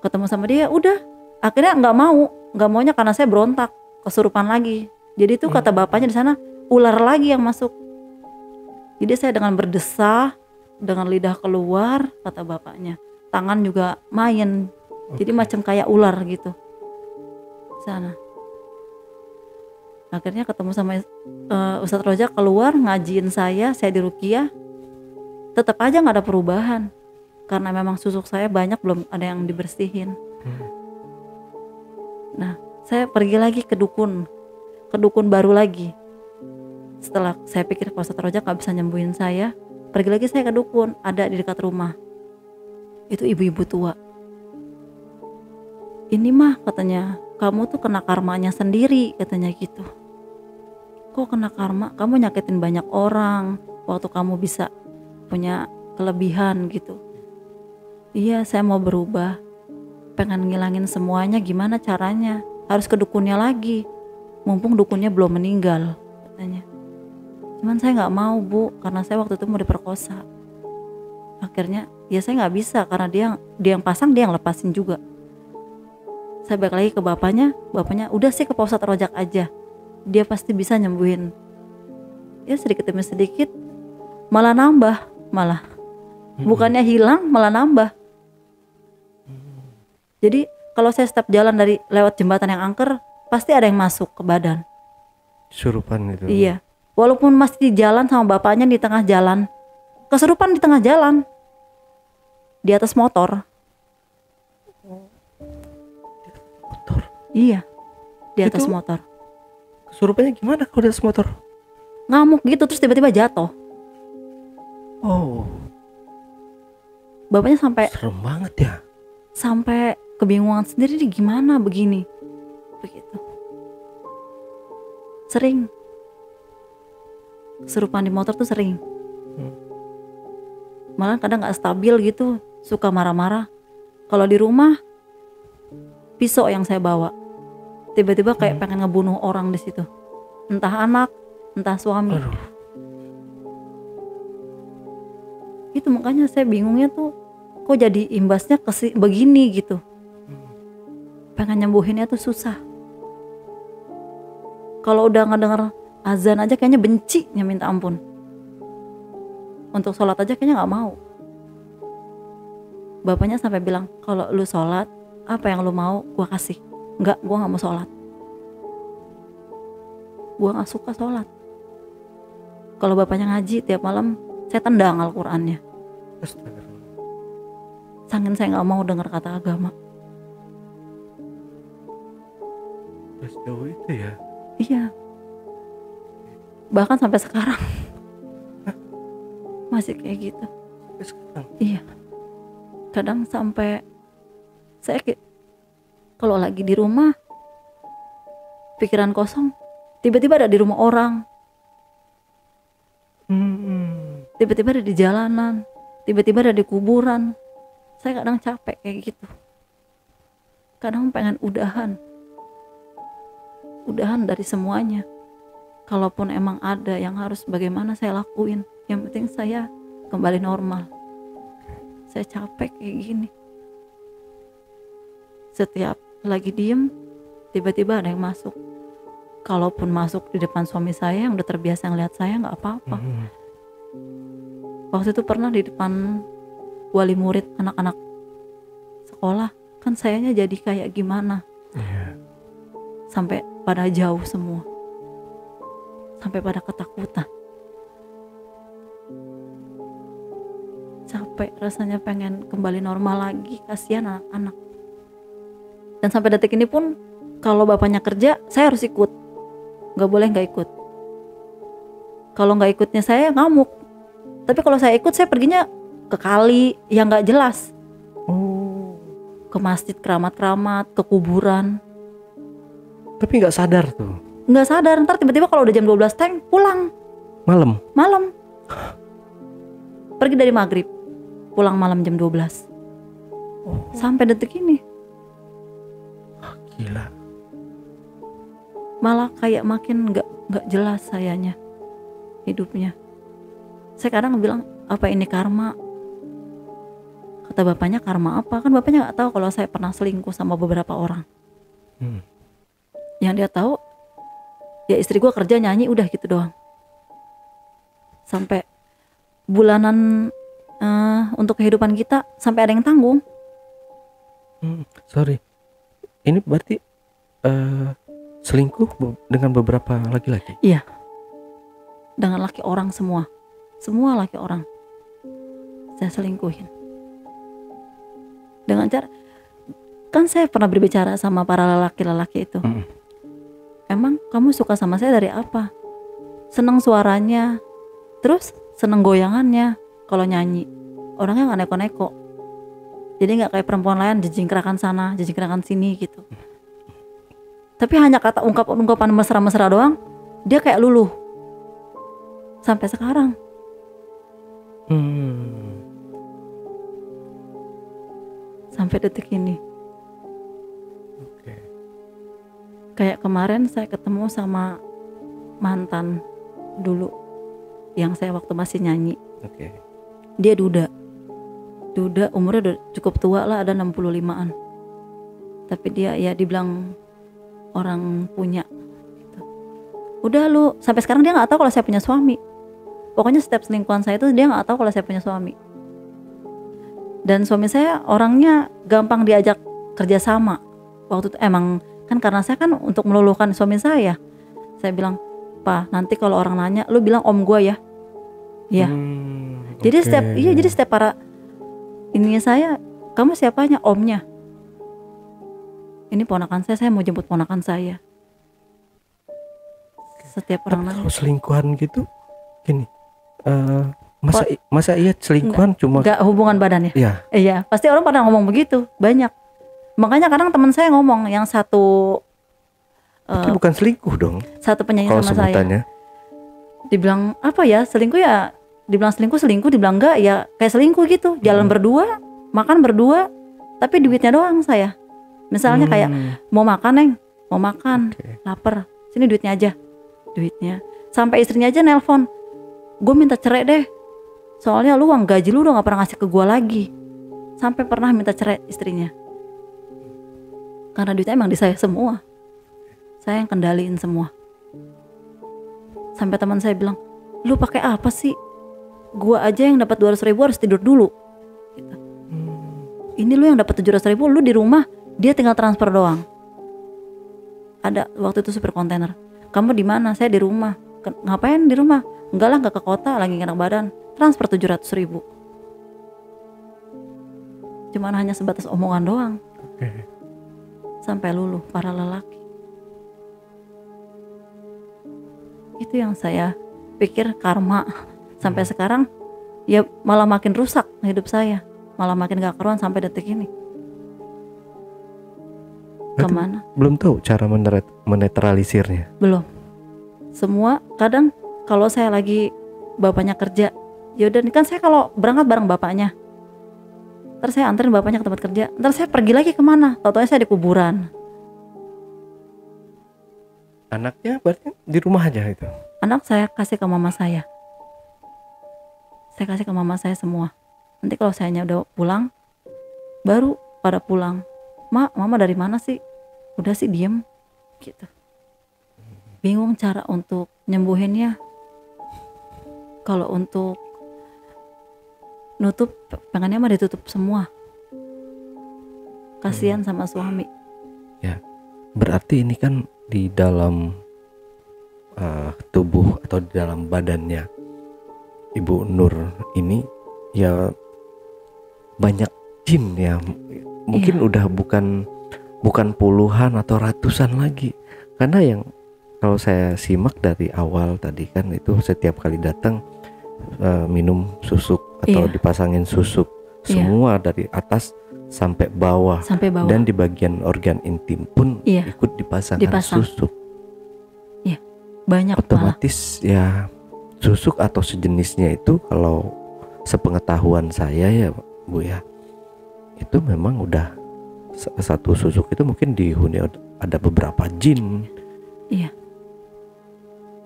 Ketemu sama dia, udah akhirnya nggak maunya karena saya berontak, kesurupan lagi. Jadi tuh kata bapaknya di sana, ular lagi yang masuk. Jadi saya dengan berdesah, dengan lidah keluar, kata bapaknya, tangan juga main, jadi macam kayak ular gitu sana. Akhirnya ketemu sama Ustadz Rojak, keluar ngajiin saya diruqyah, tetap aja nggak ada perubahan. Karena memang susuk saya banyak, belum ada yang dibersihin. Nah, saya pergi lagi ke dukun baru lagi. Setelah saya pikir Pak Ustadz Rojak gak bisa nyembuhin saya, pergi lagi saya ke dukun, ada di dekat rumah. Itu ibu-ibu tua. Ini mah katanya, kamu tuh kena karmanya sendiri, katanya gitu. Kok kena karma? Kamu nyakitin banyak orang waktu kamu bisa punya kelebihan gitu. Iya, saya mau berubah, pengen ngilangin semuanya, gimana caranya? Harus ke dukunnya lagi, mumpung dukunnya belum meninggal katanya. Cuman saya nggak mau Bu, karena saya waktu itu mau diperkosa. Akhirnya ya saya nggak bisa, karena dia yang pasang, dia yang lepasin juga. Saya balik lagi ke bapaknya udah sih ke Pak Ustadz Rojak aja, dia pasti bisa nyembuhin. Ya sedikit demi sedikit malah nambah, bukannya hilang malah nambah. Jadi kalau saya setiap jalan dari lewat jembatan yang angker, pasti ada yang masuk ke badan. Kesurupan itu. Iya, walaupun masih di jalan sama bapaknya, di tengah jalan kesurupan, di tengah jalan di atas motor. Iya, di atas Itu motor. Kesurupannya gimana kalau di atas motor? Ngamuk gitu, terus tiba-tiba jatuh. Oh, Bapaknya serem banget ya. sampai kebingungan sendiri, nih gimana begini, begitu. Sering kesurupan di motor tuh sering. Malah kadang nggak stabil gitu, suka marah-marah. Kalau di rumah, pisau yang saya bawa, tiba-tiba kayak pengen ngebunuh orang di situ, entah anak, entah suami. Aduh. Itu makanya saya bingungnya tuh, kok jadi imbasnya begini gitu. Pengen nyembuhinnya tuh susah. Kalau udah ngedenger azan aja kayaknya bencinya minta ampun. Untuk sholat aja kayaknya nggak mau. Bapaknya sampai bilang, kalau lu sholat, apa yang lu mau gua kasih. Enggak, gua nggak mau sholat. Gua nggak suka sholat. Kalau bapaknya ngaji tiap malam, saya tendang Al-Qur'annya. Saking saya nggak mau dengar kata agama. Sejauh itu ya. Iya. Bahkan sampai sekarang masih kayak gitu. Sampai sekarang. Iya. Kadang sampai saya kalau lagi di rumah pikiran kosong, tiba-tiba ada di rumah orang, tiba-tiba ada di jalanan, tiba-tiba ada di kuburan. Saya kadang capek kayak gitu. Kadang pengen udahan dari semuanya. Kalaupun emang ada yang harus bagaimana saya lakuin, yang penting saya kembali normal. Saya capek kayak gini. Setiap lagi diem, tiba-tiba ada yang masuk. Kalaupun masuk di depan suami saya yang udah terbiasa ngeliat saya, nggak apa-apa. Waktu itu pernah di depan wali murid anak-anak sekolah, kan sayanya jadi kayak gimana. Sampai pada jauh semua, sampai pada ketakutan. Capek rasanya, pengen kembali normal lagi, kasihan anak-anak. Dan sampai detik ini pun kalau bapaknya kerja, saya harus ikut, nggak boleh nggak ikut. Kalau nggak ikutnya saya ngamuk. Tapi kalau saya ikut, saya perginya ke kali yang nggak jelas, ke masjid keramat-keramat, ke kuburan. Tapi nggak sadar tuh. Nggak sadar, ntar tiba-tiba kalau udah jam 12 teng pulang. Malam. Pergi dari maghrib, pulang malam jam 12. Sampai detik ini. Gila. Malah kayak makin nggak jelas sayanya hidupnya. Saya kadang bilang, apa ini karma? Kata bapaknya, karma apa? Kan bapaknya nggak tahu kalau saya pernah selingkuh sama beberapa orang. Yang dia tahu, ya istri gue kerja nyanyi, udah gitu doang. Sampai bulanan untuk kehidupan kita, sampai ada yang tanggung. Sorry, ini berarti selingkuh dengan beberapa laki-laki? Iya, dengan laki orang semua laki orang saya selingkuhin. Dengan cara, kan saya pernah berbicara sama para lelaki-lelaki itu. Emang kamu suka sama saya dari apa? Seneng suaranya, terus seneng goyangannya kalau nyanyi. Orangnya nggak neko-neko, jadi nggak kayak perempuan lain jejingkrakan sana, jejingkrakan sini gitu. Tapi hanya kata ungkapan mesra-mesra doang, dia kayak luluh. Sampai sekarang. Sampai detik ini. Oke. Kayak kemarin saya ketemu sama mantan dulu yang saya waktu masih nyanyi. Oke. Dia duda umurnya udah cukup tua lah, ada 65-an. Tapi dia ya dibilang orang punya gitu. Udah lu, sampai sekarang dia gak tahu kalau saya punya suami. Pokoknya setiap selingkuhan saya itu dia gak tahu kalau saya punya suami. Dan suami saya orangnya gampang diajak kerjasama. Waktu itu emang kan karena saya kan untuk meluluhkan suami saya bilang, "Pa, nanti kalau orang nanya lu bilang om gue ya." Iya. Jadi setiap para ininya saya, "Kamu siapanya?" "Omnya." "Ini ponakan saya mau jemput ponakan saya." Setiap orang nanya. Kalau selingkuhan gitu gini, masa iya selingkuhan cuma nggak hubungan badannya? Iya. Iya, pasti orang pada ngomong begitu, banyak. Makanya kadang teman saya ngomong yang satu itu bukan selingkuh dong. Satu penyanyi kalau sama sebutannya. saya. Dibilang apa ya? Selingkuh ya, dibilang selingkuh, dibilang enggak ya kayak selingkuh gitu. Jalan berdua, makan berdua, tapi duitnya doang saya. Misalnya kayak mau makan, Neng, mau makan, lapar. Sini duitnya aja. Duitnya. Sampai istrinya aja nelpon, "Gue minta cerai deh. Soalnya lu uang gaji lu udah gak pernah ngasih ke gue lagi." Sampai pernah minta cerai istrinya. Karena duitnya emang di saya semua. Saya yang kendaliin semua. Sampai teman saya bilang, "Lu pakai apa sih? Gua aja yang dapat 200.000 harus tidur dulu." Gitu. Ini lu yang dapat 700.000, lu di rumah, dia tinggal transfer doang. Ada waktu itu supir kontainer. "Kamu di mana?" "Saya di rumah." "Ngapain di rumah?" "Enggak lah, enggak ke kota, lagi gak enak badan." Transfer 700.000. Cuman hanya sebatas omongan doang. Sampai luluh para lelaki. Itu yang saya pikir karma. Sampai sekarang ya malah makin rusak hidup saya, malah makin gak karuan sampai detik ini. Kemana? Belum tahu cara menetralisirnya. Belum. Semua kadang kalau saya lagi bapaknya kerja, yaudah nih kan saya kalau berangkat bareng bapaknya, ntar saya anterin bapaknya ke tempat kerja, ntar saya pergi lagi kemana, tau-taunya saya di kuburan. Anaknya berarti di rumah aja itu? Anak saya kasih ke mama saya. Saya kasih ke mama saya semua. Nanti kalau sayanya udah pulang, baru pada pulang. "Ma, mama dari mana sih?" Udah sih diem gitu. Bingung cara untuk nyembuhinnya. Kalau untuk nutup, pengennya mah ditutup semua. Kasihan sama suami. Ya, berarti ini kan di dalam tubuh atau di dalam badannya Ibu Nur ini ya banyak jin ya. Mungkin udah bukan puluhan atau ratusan lagi. Karena yang kalau saya simak dari awal tadi kan itu setiap kali datang minum susuk atau dipasangin susuk semua dari atas sampai bawah. Dan di bagian organ intim pun ikut dipasang. Susuk. Iya, banyak. Otomatis ya susuk atau sejenisnya itu kalau sepengetahuan saya ya Bu ya, itu memang udah satu susuk itu mungkin dihuni ada beberapa jin. Iya.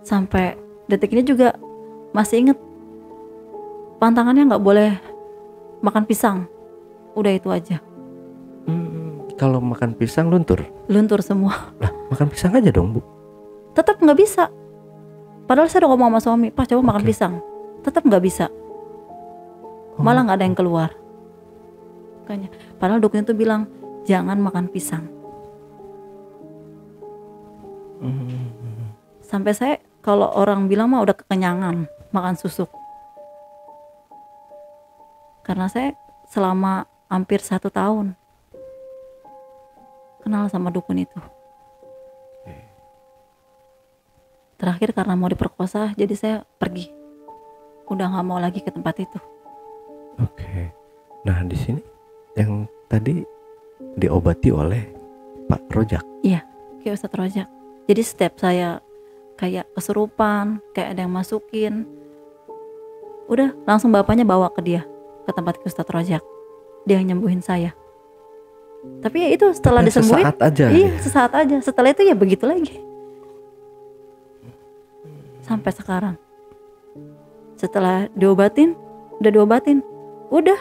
Sampai detik ini juga masih inget pantangannya nggak boleh makan pisang. Udah itu aja. Kalau makan pisang luntur semua. Lah, makan pisang aja dong Bu. Tetap nggak bisa. Padahal saya udah ngomong sama suami, "Pak, coba makan pisang." Tetap nggak bisa. Malah nggak ada yang keluar. Makanya, padahal dukun itu bilang jangan makan pisang. Sampai saya kalau orang bilang mah udah kekenyangan makan susuk. Karena saya selama hampir 1 tahun kenal sama dukun itu. Terakhir karena mau diperkosa, jadi saya pergi. Udah nggak mau lagi ke tempat itu. Oke. Nah di sini yang tadi diobati oleh Pak Rojak. Iya, kayak Ustadz Rojak. Jadi setiap saya kayak kesurupan, kayak ada yang masukin, Udah langsung bapaknya bawa ke dia, ke tempat Ustadz Rojak. Dia yang nyembuhin saya. Tapi ya itu setelah Tapi disembuhin, sesaat aja iya ya? sesaat aja. Setelah itu ya begitu lagi. Sampai sekarang. Setelah diobatin, udah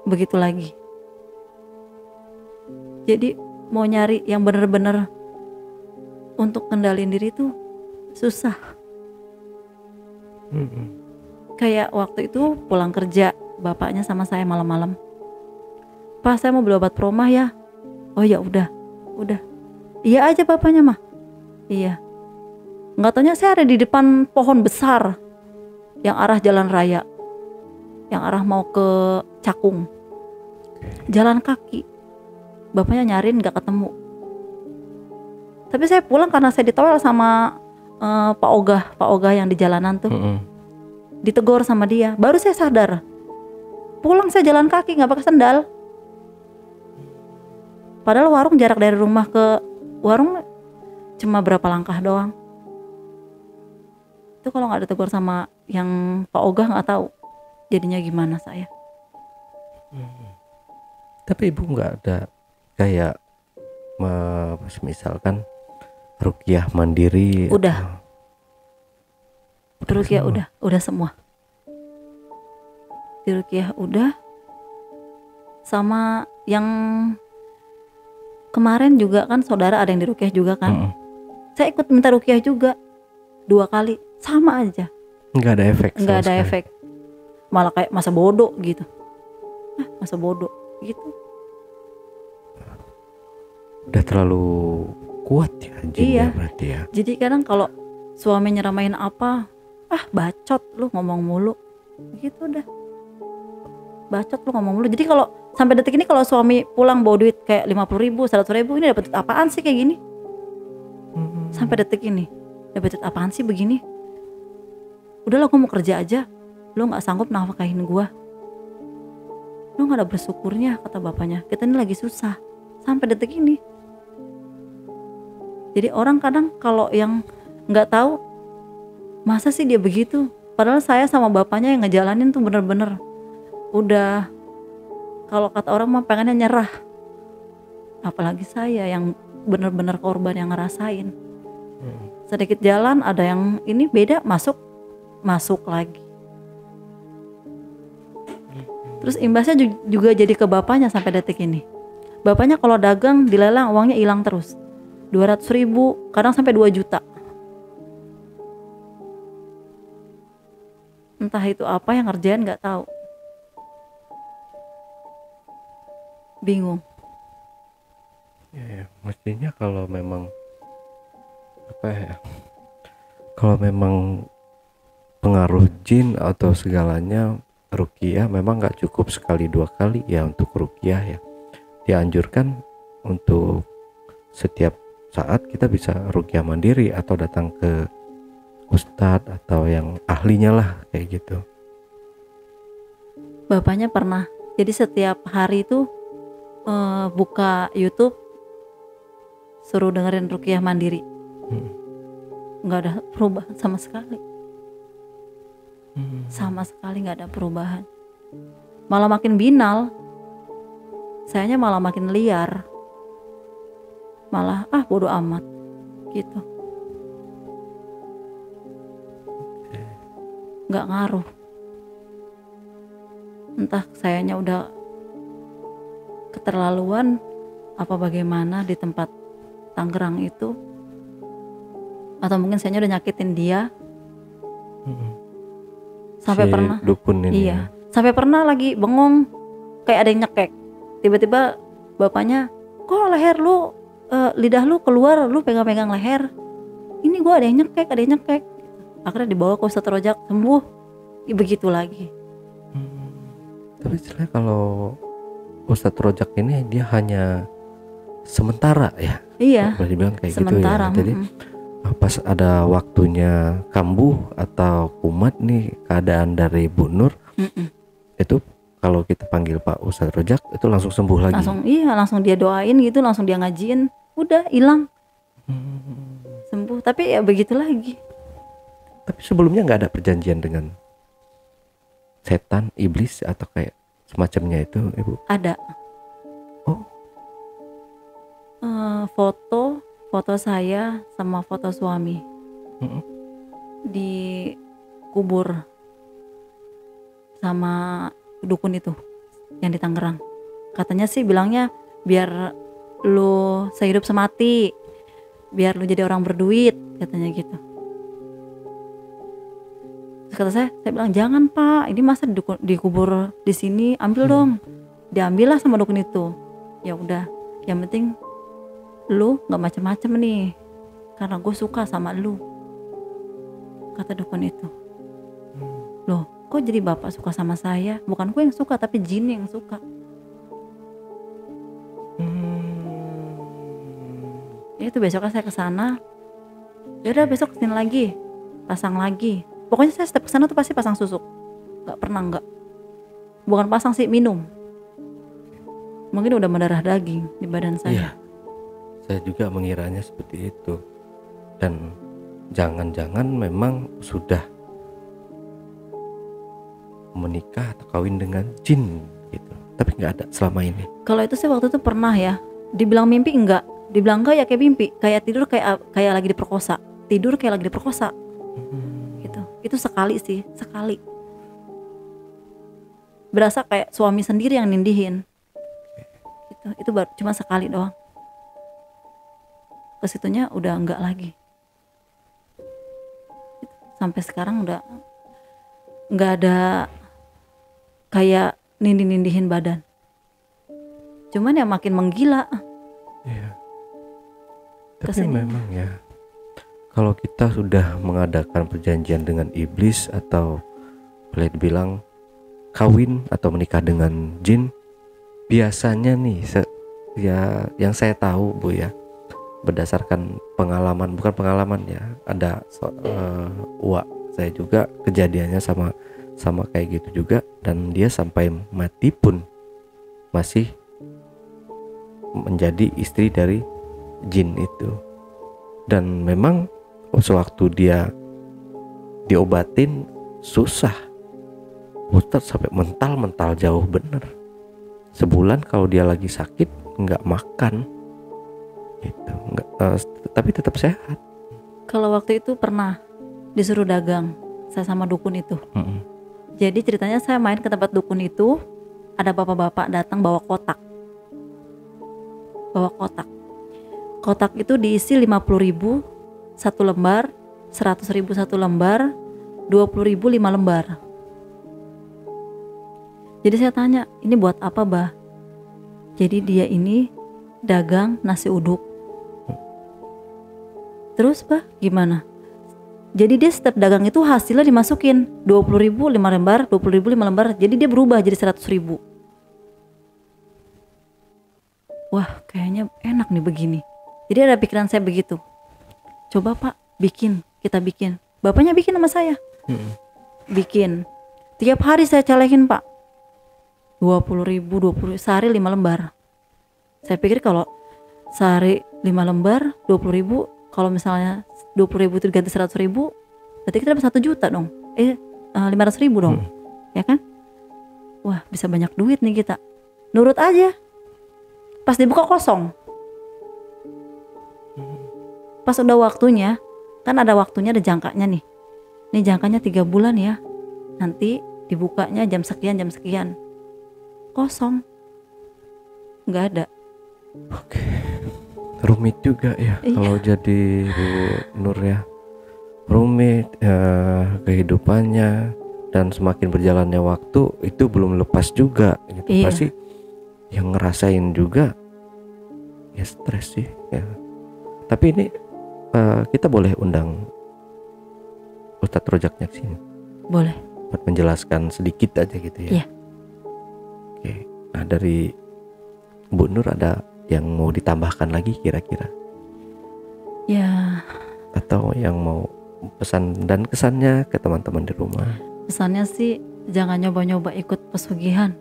begitu lagi. Jadi mau nyari yang bener-bener untuk kendalin diri tuh susah. Kayak waktu itu pulang kerja, bapaknya sama saya malam-malam. Pak, saya mau beli obat promah ya. Oh ya udah. Iya aja bapaknya mah. Iya. Nggak taunya saya ada di depan pohon besar yang arah jalan raya, yang arah mau ke Cakung. Jalan kaki. Bapaknya nyariin nggak ketemu. Tapi saya pulang karena saya ditowel sama Pak Ogah yang di jalanan tuh. Ditegur sama dia. Baru saya sadar. Pulang saya jalan kaki nggak pakai sendal. Padahal warung jarak dari rumah ke warung cuma berapa langkah doang. Itu kalau nggak ditegur sama yang Pak Ogah nggak tahu jadinya gimana saya. Tapi ibu nggak ada kayak misalkan ruqyah mandiri? Udah. Ruqyah udah semua. Di ruqyah udah. Sama yang kemarin juga kan saudara ada yang di ruqyah juga kan. Saya ikut minta ruqyah juga 2 kali, sama aja. Nggak ada efek. Nggak ada efek. Malah kayak masa bodoh gitu. Masa bodoh gitu. Udah terlalu kuat ya jinnya berarti ya. Jadi kadang kalau suami nyeramain apa, bacot lu ngomong mulu. Gitu dah. Bacot lu ngomong mulu. Jadi kalau sampai detik ini kalau suami pulang bawa duit kayak 50.000, 100.000, ini dapat duit apaan sih kayak gini? Sampai detik ini dapat duit apaan sih begini? Udahlah gue mau kerja aja. Lu nggak sanggup nafkahin gue. Lu nggak ada bersyukurnya, kata bapaknya. Kita ini lagi susah. Sampai detik ini. Jadi orang kadang kalau yang nggak tahu, masa sih dia begitu? Padahal saya sama bapaknya yang ngejalanin tuh bener-bener udah, kalau kata orang mah pengennya nyerah. Apalagi saya yang bener-bener korban yang ngerasain. Sedikit jalan ada yang ini beda, masuk lagi. Terus imbasnya juga jadi ke bapaknya sampai detik ini. Bapaknya kalau dagang dilelang uangnya hilang terus. 200.000, kadang sampai 2 juta. Entah itu apa yang ngerjain nggak tahu. Bingung. Ya, mestinya kalau memang kalau memang pengaruh jin atau segalanya, ruqyah memang nggak cukup sekali 2 kali ya untuk ruqyah ya. Dianjurkan untuk setiap saat kita bisa ruqyah mandiri atau datang ke ustadz atau yang ahlinya lah kayak gitu. Bapaknya pernah. Jadi setiap hari itu buka YouTube suruh dengerin ruqyah mandiri. Nggak ada perubahan sama sekali. Sama sekali nggak ada perubahan. Malah makin binal. Sayanya malah makin liar. Malah bodo amat gitu. Nggak ngaruh. Entah sayanya udah keterlaluan apa bagaimana di tempat Tangerang itu, atau mungkin sayanya udah nyakitin dia. Sampai pernah dukun ini. Iya, sampai pernah lagi bengong kayak ada yang nyekek. Tiba-tiba bapaknya, kok leher lu, lidah lu keluar, lu pegang-pegang leher. Ini gua ada yang nyekek. Akhirnya dibawa ke Ustadz Rojak, sembuh. Begitu lagi. Tapi sebenarnya kalau Ustadz Rojak ini dia hanya sementara ya. Iya. Boleh dibilang kayak sementara, gitu ya. Jadi pas ada waktunya kambuh atau kumat nih keadaan dari Bu Nur, itu kalau kita panggil Pak Ustadz Rojak itu langsung sembuh lagi. Langsung dia doain gitu, langsung dia ngajiin, udah hilang, sembuh. Tapi ya begitu lagi. Tapi sebelumnya nggak ada perjanjian dengan setan, iblis atau kayak semacamnya itu, Ibu? Ada. Oh. Foto saya sama foto suami Mm-mm. dikubur sama dukun itu yang di Tangerang. Katanya sih bilangnya biar lu sehidup semati, biar lu jadi orang berduit, katanya gitu. Terus kata saya bilang jangan Pak, ini masa dikubur di sini, ambil dong. Diambil lah sama dukun itu. Ya udah, yang penting lu nggak macem-macem nih, karena gue suka sama lu, kata dukun itu. Loh, kok jadi bapak suka sama saya? Bukan gue yang suka, tapi jin yang suka. Ya itu besoknya saya kesana. Ya udah besok kesini lagi, pasang lagi. Pokoknya saya setiap kesana tuh pasti pasang susuk. Gak pernah enggak. Bukan pasang sih, minum. Mungkin udah mendarah daging di badan saya. Iya. Saya juga mengiranya seperti itu. Dan jangan-jangan memang sudah menikah atau kawin dengan jin gitu. Tapi nggak ada selama ini. Kalau itu sih waktu itu pernah ya. Dibilang mimpi enggak. Dibilang enggak ya kayak mimpi. Kayak tidur kayak lagi diperkosa. Tidur kayak lagi diperkosa. Gitu. Itu sekali sih, sekali. Berasa kayak suami sendiri yang nindihin. Gitu. Itu baru cuma sekali doang. Kesitunya udah enggak lagi. Sampai sekarang udah enggak ada kayak nindihin badan. Cuman ya makin menggila. Iya. Tapi Kesini. memang ya, kalau kita sudah mengadakan perjanjian dengan iblis atau boleh dibilang kawin atau menikah dengan jin, biasanya nih ya yang saya tahu Bu ya, berdasarkan pengalaman, bukan pengalaman ya, ada uak saya juga kejadiannya sama kayak gitu juga, dan dia sampai mati pun masih menjadi istri dari jin itu. Dan memang sewaktu dia diobatin susah, Ustadz sampai mental jauh bener. Sebulan kalau dia lagi sakit nggak makan gitu, tapi tetap sehat. Kalau waktu itu pernah disuruh dagang saya sama dukun itu. Jadi ceritanya saya main ke tempat dukun itu, ada bapak-bapak datang bawa kotak. Kotak itu diisi 50.000 satu lembar, 100.000 satu lembar, 20.000 5 lembar. Jadi saya tanya, ini buat apa bah? Jadi dia ini dagang nasi uduk. Terus bah gimana? Jadi dia setiap dagang itu hasilnya dimasukin 20.000 5 lembar, 20.000 5 lembar. Jadi dia berubah jadi 100.000. Wah kayaknya enak nih begini. Jadi ada pikiran saya begitu. Coba Pak kita bikin. Bapaknya bikin sama saya. Bikin. Tiap hari saya calekin Pak. 20.000, sehari 5 lembar. Saya pikir kalau sehari 5 lembar 20.000, kalau misalnya 20.000 itu diganti 100.000, berarti kita dapat 1 juta dong. 500.000 dong. Ya kan? Wah bisa banyak duit nih kita. Nurut aja. Pas dibuka kosong. Pas udah waktunya, kan ada waktunya, ada jangkanya nih. Ini jangkanya 3 bulan ya. Nanti dibukanya jam sekian. Kosong. Nggak ada. Oke. Rumit juga ya. Iya. Kalau jadi Bu Nur ya. Rumit kehidupannya, dan semakin berjalannya waktu itu belum lepas juga gitu. Iya. Pasti yang ngerasain juga ya stres sih ya. Tapi ini kita boleh undang Ustadz Rojaknya ke sini Boleh. buat menjelaskan sedikit aja gitu ya. Iya. Oke. Nah dari Bu Nur ada yang mau ditambahkan lagi kira-kira? Ya Atau yang mau pesan dan kesannya ke teman-teman di rumah? pesannya sih jangan nyoba-nyoba ikut pesugihan.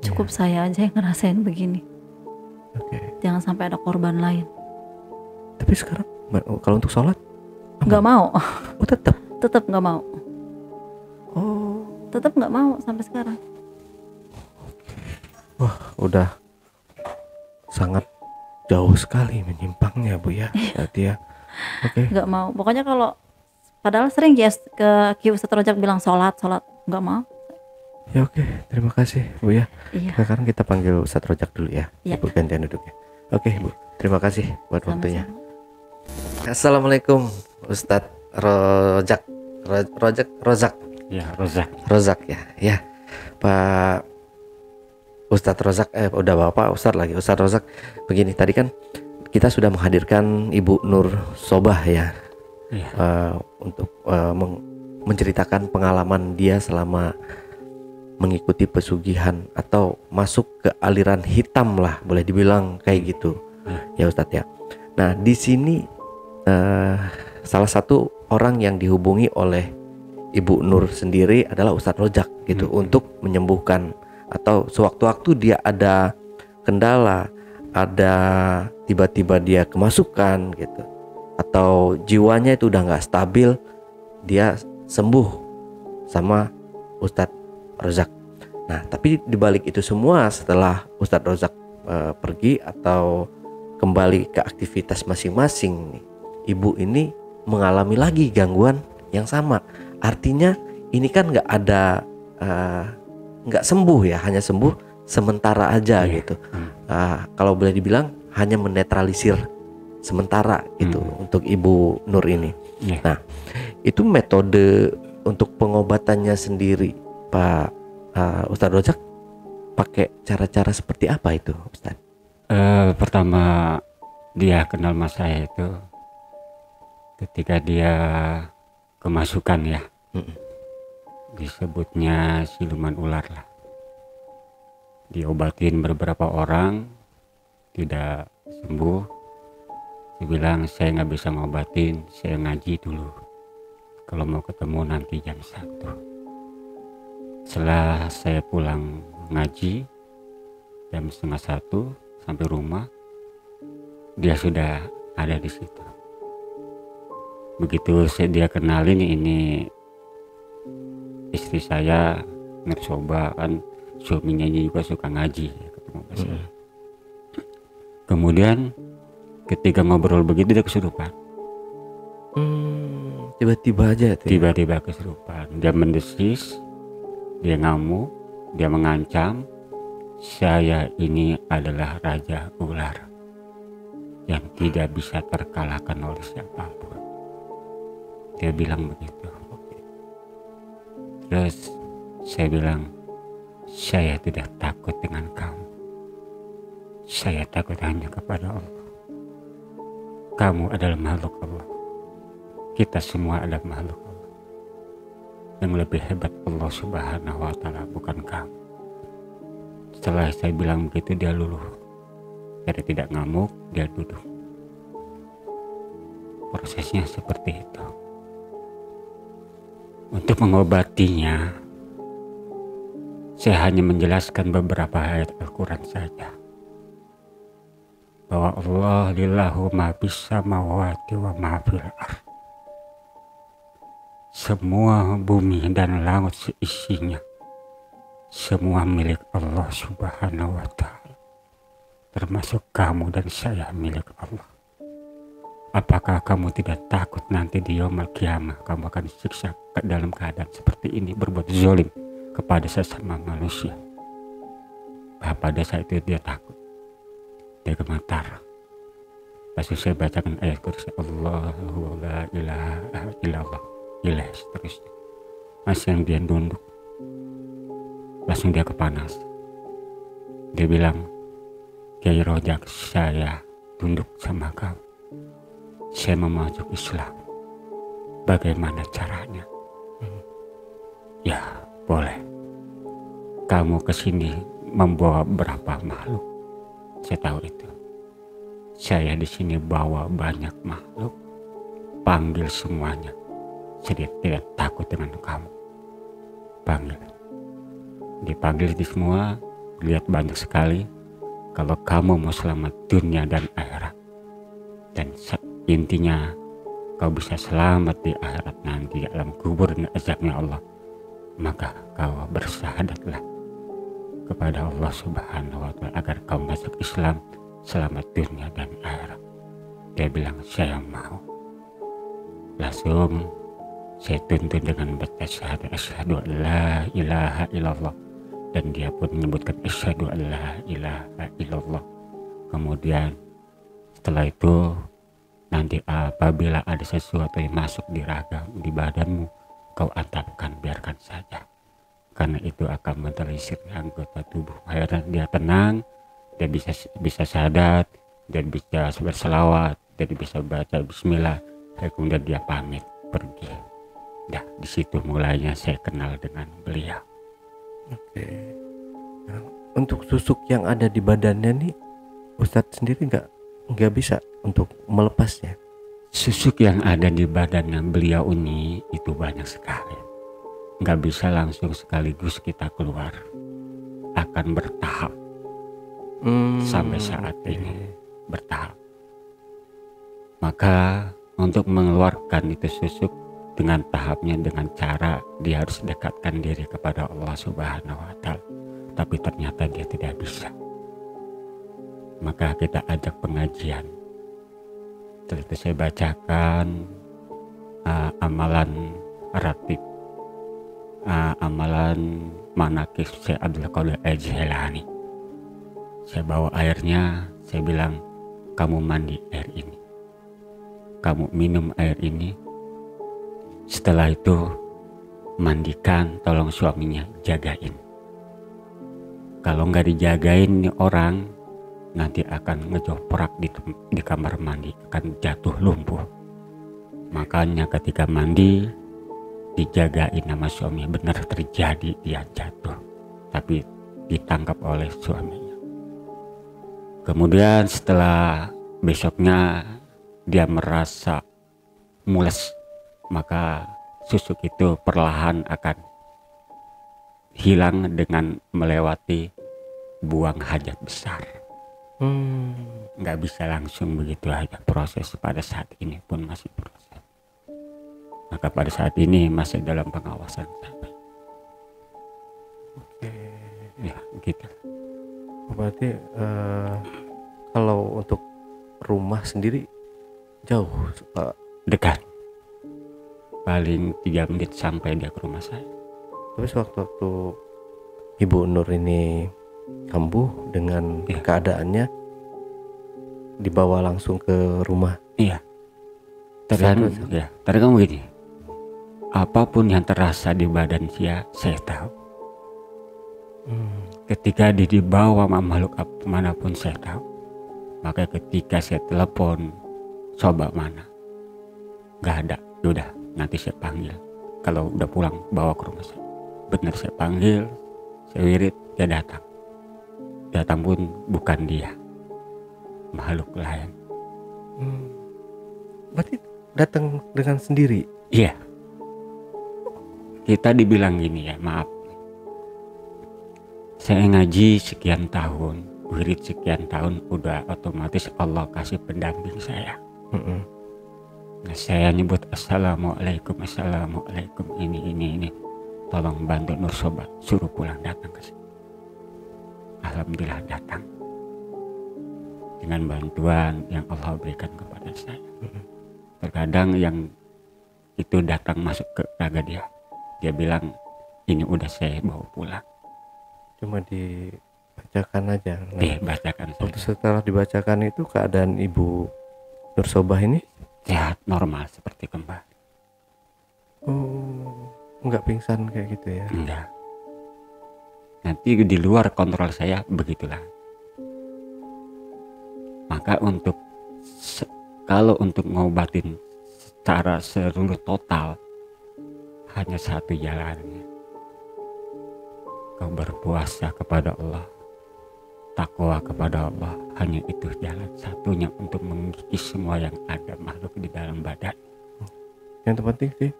Cukup saya aja yang ngerasain begini. Oke. Jangan sampai ada korban lain. Tapi sekarang kalau untuk sholat Nggak mau. tetap Tetap nggak mau. tetap nggak mau sampai sekarang. Wah, udah sangat jauh sekali menyimpangnya Bu ya. Berarti ya. Oke. Nggak mau. Pokoknya kalau padahal sering ya ke Ki Ustadz Rojak bilang sholat, nggak mau. Ya oke, terima kasih Bu ya. Iya. Sekarang kita panggil Ustadz Rojak dulu ya. Iya. Ibu gantian duduknya. Oke Bu, terima kasih buat waktunya. Sama-sama. Assalamualaikum Ustadz Rojak. Rozak. Ya, Rozak. Rozak ya. Ya. Pak Ustadz Rozak, udah Bapak Ustadz lagi. Ustadz Rozak, begini, tadi kan kita sudah menghadirkan Ibu Nur Sobah ya, Ya. untuk menceritakan pengalaman dia selama mengikuti pesugihan atau masuk ke aliran hitam lah, boleh dibilang kayak gitu ya Ustadz ya. Nah di sini salah satu orang yang dihubungi oleh Ibu Nur sendiri adalah Ustadz Rojak gitu, untuk menyembuhkan, atau sewaktu-waktu dia ada kendala, ada tiba-tiba dia kemasukan gitu, atau jiwanya itu udah nggak stabil, dia sembuh sama Ustadz Rozak. Nah tapi dibalik itu semua, setelah Ustadz Rozak pergi atau kembali ke aktivitas masing-masing nih, ibu ini mengalami lagi gangguan yang sama. Artinya ini kan nggak ada nggak sembuh ya, hanya sembuh sementara aja gitu. Kalau boleh dibilang hanya menetralisir sementara gitu untuk Ibu Nur ini. Nah itu metode untuk pengobatannya sendiri Pak Ustadz Rojak pakai cara-cara seperti apa itu Ustadz? Pertama dia kenal mas saya itu ketika dia kemasukan ya, disebutnya siluman ular lah. Diobatin beberapa orang tidak sembuh. Dia bilang saya nggak bisa ngobatin, saya ngaji dulu. Kalau mau ketemu nanti jam 1. Setelah saya pulang ngaji jam 12:30 sampai rumah, dia sudah ada di situ. Begitu dia kenalin ini istri saya, Ngersoba, kan suaminya juga suka ngaji ya, ketemu saya. Kemudian ketika ngobrol begitu dia kesurupan. Tiba-tiba aja tuh. Tiba-tiba kesurupan. Dia mendesis, dia ngamuk, dia mengancam, saya ini adalah raja ular yang tidak bisa terkalahkan oleh siapapun. Dia bilang begitu. Terus saya bilang, saya tidak takut dengan kamu. Saya takut hanya kepada Allah. Kamu adalah makhluk Allah. Kita semua adalah makhluk Allah. Yang lebih hebat Allah Subhanahu wa Ta'ala, bukan kamu. Setelah saya bilang begitu, dia luluh. Dia tidak ngamuk, dia duduk. Prosesnya seperti itu. Untuk mengobatinya, saya hanya menjelaskan beberapa ayat Al-Quran saja. Bahwa Allah lillahu ma bis samawati wa ma fil ardh. Semua bumi dan laut seisinya, semua milik Allah Subhanahu wa Ta'ala. Termasuk kamu dan saya milik Allah. Apakah kamu tidak takut nanti di yaumul qiyamah kamu akan disiksa dalam keadaan seperti ini, berbuat zalim kepada sesama manusia? Pada saat itu dia takut, dia gemetar. Lalu saya bacakan ayat kursi, Allahu la ilaha illallah, ilah seterusnya. Masih yang dia nunduk, langsung dia kepanas. Dia bilang, Kiai Rojak, saya tunduk sama kamu. Saya mau masuk Islam. Bagaimana caranya? Ya, boleh. Kamu kesini membawa berapa makhluk? Saya tahu itu. Saya di sini bawa banyak makhluk. Panggil semuanya. Saya tidak takut dengan kamu. Panggil. Dipanggil di semua. Lihat banyak sekali. Kalau kamu mau selamat dunia dan akhirat. Dan intinya kau bisa selamat di akhirat nanti alam kubur dan azabnya Allah, maka kau bersyahadatlah kepada Allah Subhanahu wa Ta'ala agar kau masuk Islam selamat dunia dan akhirat. Dia bilang, saya mau. Langsung saya tuntun dengan baca syahadat asyhadu an la ilaha illallah, dan dia pun menyebutkan asyhadu an la ilaha illallah. Kemudian setelah itu nanti apabila ada sesuatu yang masuk di raga, di badanmu, kau antapkan, biarkan saja, karena itu akan menelisik anggota tubuh. Akhirnya dia tenang, dia bisa syahadat, dia bisa berselawat, dia bisa baca bismillah, kemudian dia pamit pergi. Nah, di situ mulainya saya kenal dengan beliau. Oke. Nah, untuk susuk yang ada di badannya nih, Ustadz sendiri nggak bisa untuk melepasnya. Susuk yang ada di badannya beliau ini itu banyak sekali. Nggak bisa langsung sekaligus kita keluar. Akan bertahap. Sampai saat ini bertahap. Maka untuk mengeluarkan itu susuk dengan tahapnya, dengan cara dia harus dekatkan diri kepada Allah Subhanahu wa Ta'ala. Tapi ternyata dia tidak bisa. Maka kita ajak pengajian. Setelah itu saya bacakan amalan ratib, amalan manakib Syekh Abdul Qadir Al-Jilani. Saya bawa airnya, saya bilang, kamu mandi air ini, kamu minum air ini. Setelah itu mandikan, tolong suaminya jagain. Kalau nggak dijagain nih orang, nanti akan ngejoprak di kamar mandi, akan jatuh lumpuh. Makanya ketika mandi dijagain sama suami, benar terjadi dia jatuh, tapi ditangkap oleh suaminya. Kemudian setelah besoknya dia merasa mules, maka susuk itu perlahan akan hilang dengan melewati buang hajat besar. Nggak bisa langsung begitu aja, proses pada saat ini pun masih proses. Maka pada saat ini masih dalam pengawasan saya. Oke. Ya gitu. Berarti kalau untuk rumah sendiri jauh, Pak? Dekat. Paling 3 menit sampai dia ke rumah saya. Tapi sewaktu-waktu Ibu Nur ini kambuh dengan keadaannya, dibawa langsung ke rumah. Iya. Tergantung gini. Apapun yang terasa di badan dia, saya tahu. Ketika dia dibawa makhluk manapun, saya tahu. Maka ketika saya telepon, coba mana, nggak ada, yaudah nanti saya panggil. Kalau udah pulang bawa ke rumah saya. Benar saya panggil, saya wirid, dia datang. Datang pun bukan dia, makhluk lain. Berarti datang dengan sendiri? Iya. Kita dibilang gini ya, maaf. Saya ngaji sekian tahun, wirid sekian tahun, udah otomatis Allah kasih pendamping saya. Nah, saya nyebut assalamualaikum ini. Tolong bantu Nur Sobat, suruh pulang datang ke sini. Alhamdulillah datang. Dengan bantuan yang Allah berikan kepada saya. Terkadang yang itu datang masuk ke raga dia. Dia bilang, ini udah saya bawa pulang. Cuma dibacakan aja. Dibacakan saja. Waktu setelah dibacakan itu keadaan Ibu Nur Sobah ini sehat, normal seperti kembali. Oh, enggak pingsan kayak gitu ya? Enggak. Nanti di luar kontrol saya begitulah. Maka kalau untuk ngobatin secara seluruh total hanya satu jalannya. Kau berpuasa kepada Allah, takwa kepada Allah, hanya itu jalan satunya untuk mengikis semua yang ada makhluk di dalam badan. Yang terpenting sih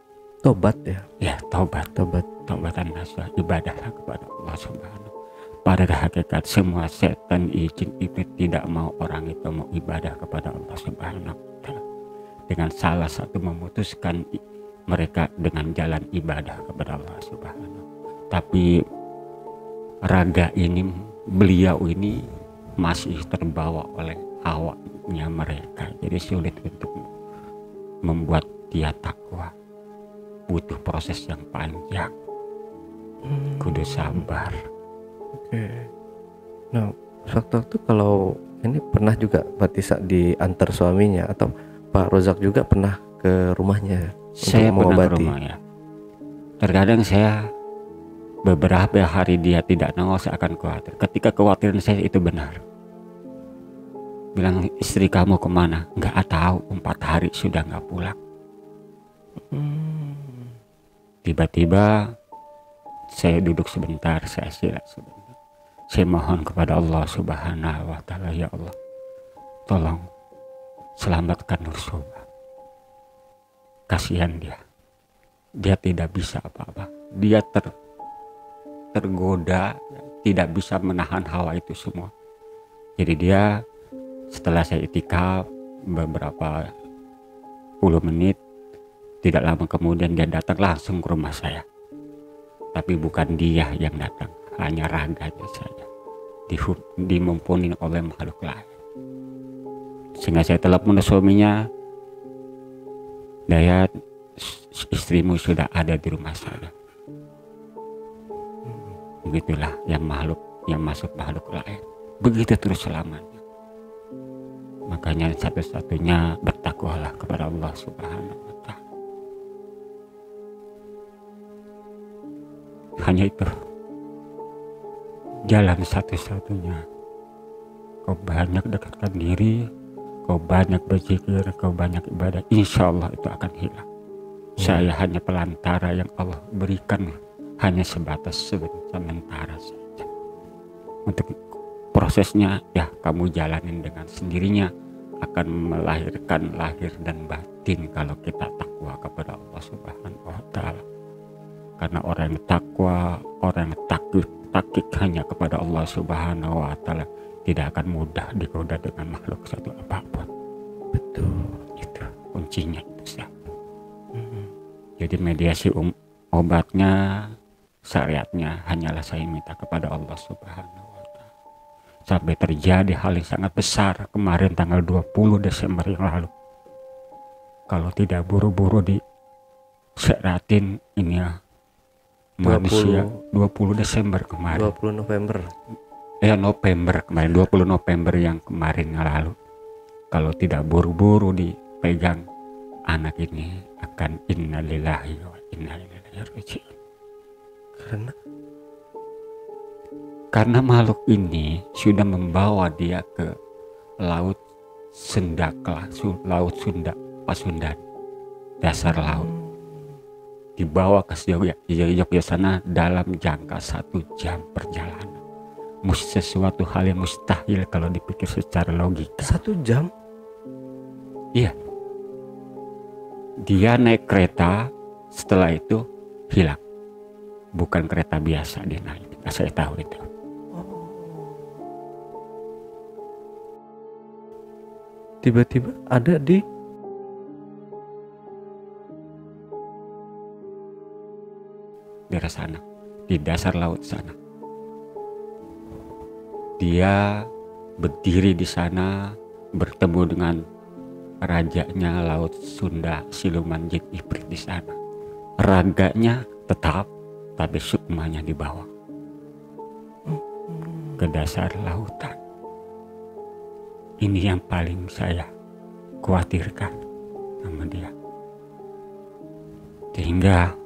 tobat ya. Ya, tobatan nasuh, ibadahlah kepada Allah Subhanahu. Pada hakikat semua setan, jin itu tidak mau orang itu mau ibadah kepada Allah Subhanahu wa Ta'ala. Dengan salah satu memutuskan mereka dengan jalan ibadah kepada Allah Subhanahu. Tapi raga ini, beliau ini masih terbawa oleh hawanya mereka. Jadi sulit untuk membuat dia takwa. Butuh proses yang panjang. Kudu sabar. Oke. Nah, waktu kalau ini pernah juga Pak Tisa diantar suaminya atau Pak Rozak juga pernah ke rumahnya Saya untuk pernah ke mengobati? rumahnya. Terkadang saya beberapa hari dia tidak nongol, saya akan khawatir. Ketika kekhawatiran saya itu benar. Bilang, istri kamu kemana? Nggak tahu, 4 hari sudah nggak pulang. Tiba-tiba saya duduk sebentar, saya istirahat sebentar. Saya mohon kepada Allah Subhanahu wa Ta'ala, ya Allah, tolong selamatkan Nur Soba. Kasihan dia tidak bisa apa-apa. Dia tergoda, tidak bisa menahan hawa itu semua. Jadi dia, setelah saya itikaf beberapa puluh menit, tidak lama kemudian dia datang langsung ke rumah saya. Tapi bukan dia yang datang, hanya raganya saja dimumpunin oleh makhluk lain. Sehingga saya telepon suaminya, Dayat, istrimu sudah ada di rumah saya. Begitulah yang masuk makhluk lain. Begitu terus selamanya. Makanya satu-satunya bertakwalah kepada Allah Subhanahu wa Ta'ala. Hanya itu jalan satu-satunya. Kau banyak dekatkan diri, kau banyak berzikir, kau banyak ibadah, insya Allah itu akan hilang. Saya hanya pelantara yang Allah berikan, hanya sebatas sementara saja. Untuk prosesnya ya kamu jalanin dengan sendirinya, akan melahirkan lahir dan batin kalau kita takwa kepada Allah Subhanahu wa Ta'ala. Karena orang yang takwa, orang yang takut hanya kepada Allah Subhanahu wa Ta'ala, tidak akan mudah digoda dengan makhluk satu apapun. Betul. Itu kuncinya itu saja. Jadi mediasi obatnya, syariatnya hanyalah saya minta kepada Allah Subhanahu wa Ta'ala. Sampai terjadi hal yang sangat besar kemarin tanggal 20 Desember yang lalu. Kalau tidak buru-buru diseratin ini ya, manusia 20 Desember kemarin. 20 November. November kemarin, 20 November yang kemarin lalu. Kalau tidak buru-buru dipegang, anak ini akan innalillahi wa inna ilaihi raji'un. Karena makhluk ini sudah membawa dia ke laut Sendakla, laut Sunda, Pasundan, dasar laut. Dibawa ke Yogyakarta sana dalam jangka 1 jam perjalanan. Sesuatu hal yang mustahil kalau dipikir secara logika. 1 jam? Iya. Dia naik kereta, setelah itu hilang. Bukan kereta biasa dia naik. Saya tahu itu. Tiba-tiba ada di daerah sana, di dasar laut sana. Dia berdiri di sana, bertemu dengan rajanya laut Sunda, siluman jin ibrit di sana. Raganya tetap, tapi sukmanya dibawa ke dasar lautan. Ini yang paling saya khawatirkan sama dia. Sehingga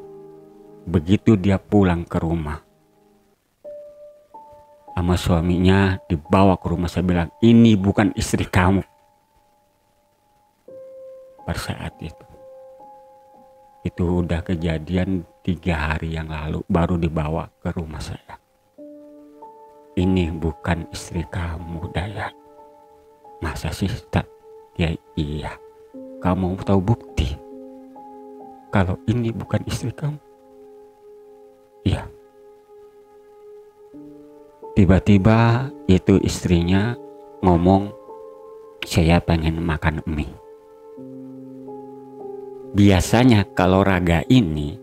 begitu dia pulang ke rumah sama suaminya, dibawa ke rumah, saya bilang, ini bukan istri kamu. Pada saat itu udah kejadian 3 hari yang lalu, baru dibawa ke rumah saya. Ini bukan istri kamu, Dayat. Masa sih tak? Ya iya. Kamu tahu bukti kalau ini bukan istri kamu? Iya. Tiba-tiba itu istrinya ngomong, saya pengen makan mie. Biasanya kalau raga ini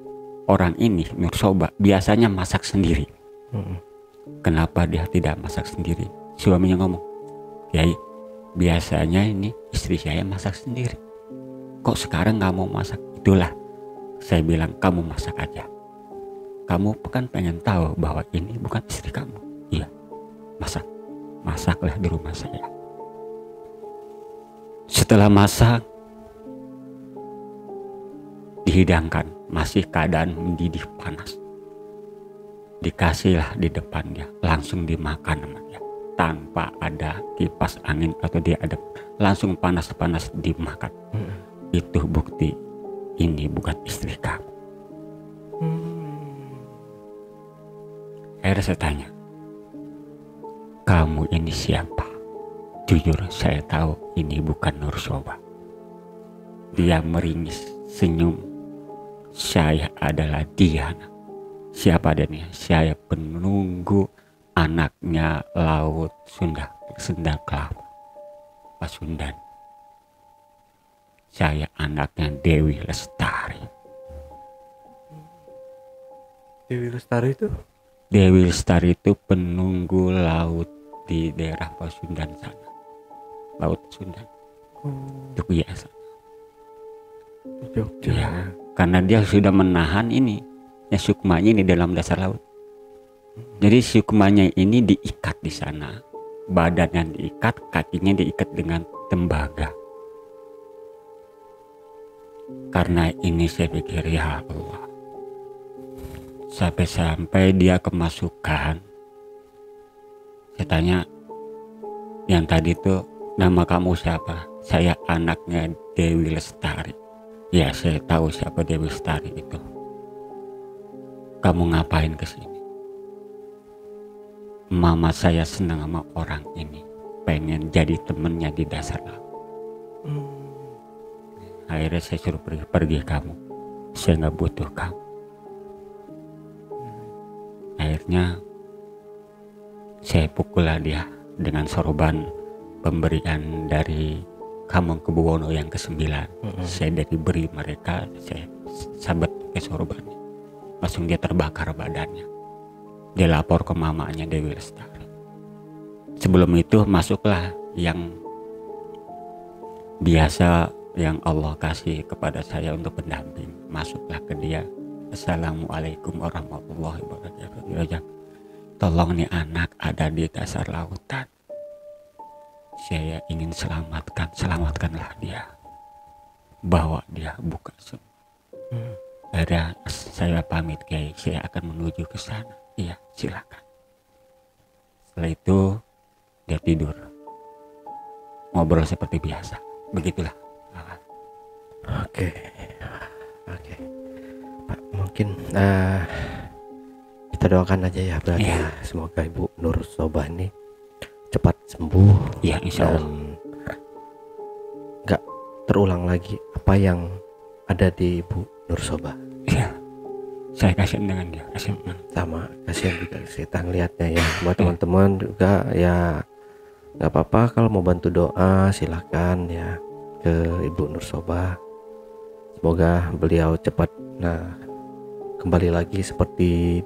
orang ini Nur Soba biasanya masak sendiri. Kenapa dia tidak masak sendiri? Suaminya ngomong, Kiai, biasanya ini istri saya masak sendiri. Kok sekarang nggak mau masak? Itulah saya bilang, kamu masak aja. Kamu kan pengen tahu bahwa ini bukan istri kamu. Iya, masak. Masaklah di rumah saya. Setelah masak, dihidangkan, masih keadaan mendidih panas. Dikasihlah di depan dia, langsung dimakan sama dia. Tanpa ada kipas angin atau diadep, langsung panas-panas dimakan. Itu bukti ini bukan istri kamu. Akhirnya saya tanya, kamu ini siapa? Jujur saya tahu ini bukan Nur Soba. Dia meringis, senyum. Saya adalah Diana. Siapa dia nih? Saya penunggu anaknya Laut Sunda, Sunda Kelapa, Pasundan. Saya anaknya Dewi Lestari. Dewi Lestari itu? Dewi Lestari itu penunggu laut di daerah Pasundan sana. Laut Sundan. Itu biasa. Jogja. Ya, karena dia sudah menahan ini, ya sukmanya ini dalam dasar laut. Jadi sukmanya ini diikat di sana, badannya diikat, kakinya diikat dengan tembaga. Karena ini saya pikir, ya Allah, sampai dia kemasukan. Saya tanya, yang tadi tuh nama kamu siapa? Saya anaknya Dewi Lestari. Ya, saya tahu siapa Dewi Lestari itu. Kamu ngapain kesini? Mama saya senang sama orang ini, pengen jadi temennya di dasar laut. Akhirnya saya suruh pergi kamu. Saya nggak butuh kamu. Akhirnya saya pukullah dia dengan sorban pemberian dari Hamengkubuwono yang ke-9. Saya dari beri mereka, saya sabet ke sorbannya. Langsung dia terbakar badannya. Dia lapor ke mamanya Dewi Lestari. Sebelum itu masuklah yang biasa yang Allah kasih kepada saya untuk pendamping. Masuklah ke dia. Assalamualaikum warahmatullahi wabarakatuh. Tolong nih anak ada di dasar lautan. Saya ingin selamatkanlah dia. Bawa dia buka semua. Akhirnya saya pamit, Kiai, saya akan menuju ke sana. Iya, silakan. Setelah itu dia tidur. Ngobrol seperti biasa. Begitulah. Oke. Pak, mungkin kita doakan aja ya berarti. Iya. Semoga Ibu Nur Soba ini cepat sembuh. Iya, insya Allah. Nggak terulang lagi apa yang ada di Ibu Nur Soba. Iya. Saya kasihan dengan dia, kasihan. Sama kasihan juga kita ngelihatnya ya. Buat teman-teman juga ya, nggak apa-apa kalau mau bantu doa silahkan ya ke Ibu Nur Soba. Semoga beliau cepat kembali lagi seperti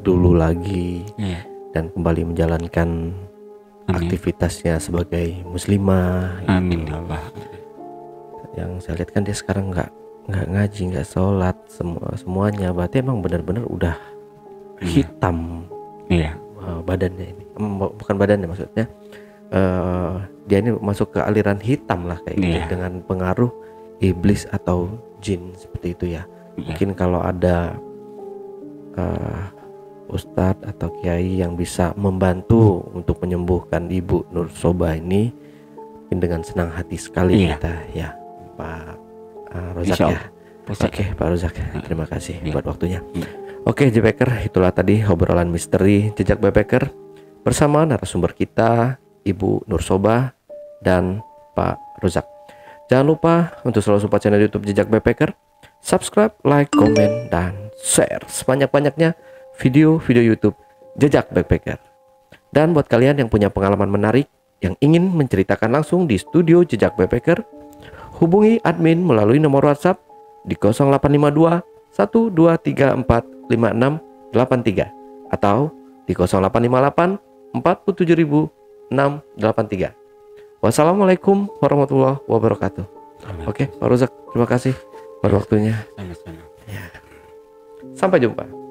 dulu lagi. Iya. Dan kembali menjalankan aktivitasnya sebagai muslimah. Amin ya Allah. Yang saya lihat kan dia sekarang nggak ngaji, nggak sholat, semuanya berarti emang benar-benar udah hitam. Iya. Badannya ini, bukan badannya maksudnya, dia ini masuk ke aliran hitam lah kayak gitu, dengan pengaruh iblis atau jin seperti itu ya. Mungkin kalau ada ustadz atau kiai yang bisa membantu untuk menyembuhkan Ibu Nur Soba ini, mungkin dengan senang hati sekali kita ya Pak Rozak ya. Oke Pak Rozak, terima kasih buat waktunya. Oke JPacker, itulah tadi obrolan misteri jejak backpacker bersama narasumber kita Ibu Nur Soba dan Pak Rozak. Jangan lupa untuk selalu support channel YouTube Jejak Backpacker, subscribe, like, komen, dan share sebanyak-banyaknya video-video YouTube Jejak Backpacker. Dan buat kalian yang punya pengalaman menarik yang ingin menceritakan langsung di studio Jejak Backpacker, hubungi admin melalui nomor WhatsApp di 0852 123456683 atau di 0858 47683. Wassalamualaikum warahmatullahi wabarakatuh. Oke, Pak Rozak, terima kasih pada waktunya. Sama-sama. Sampai jumpa.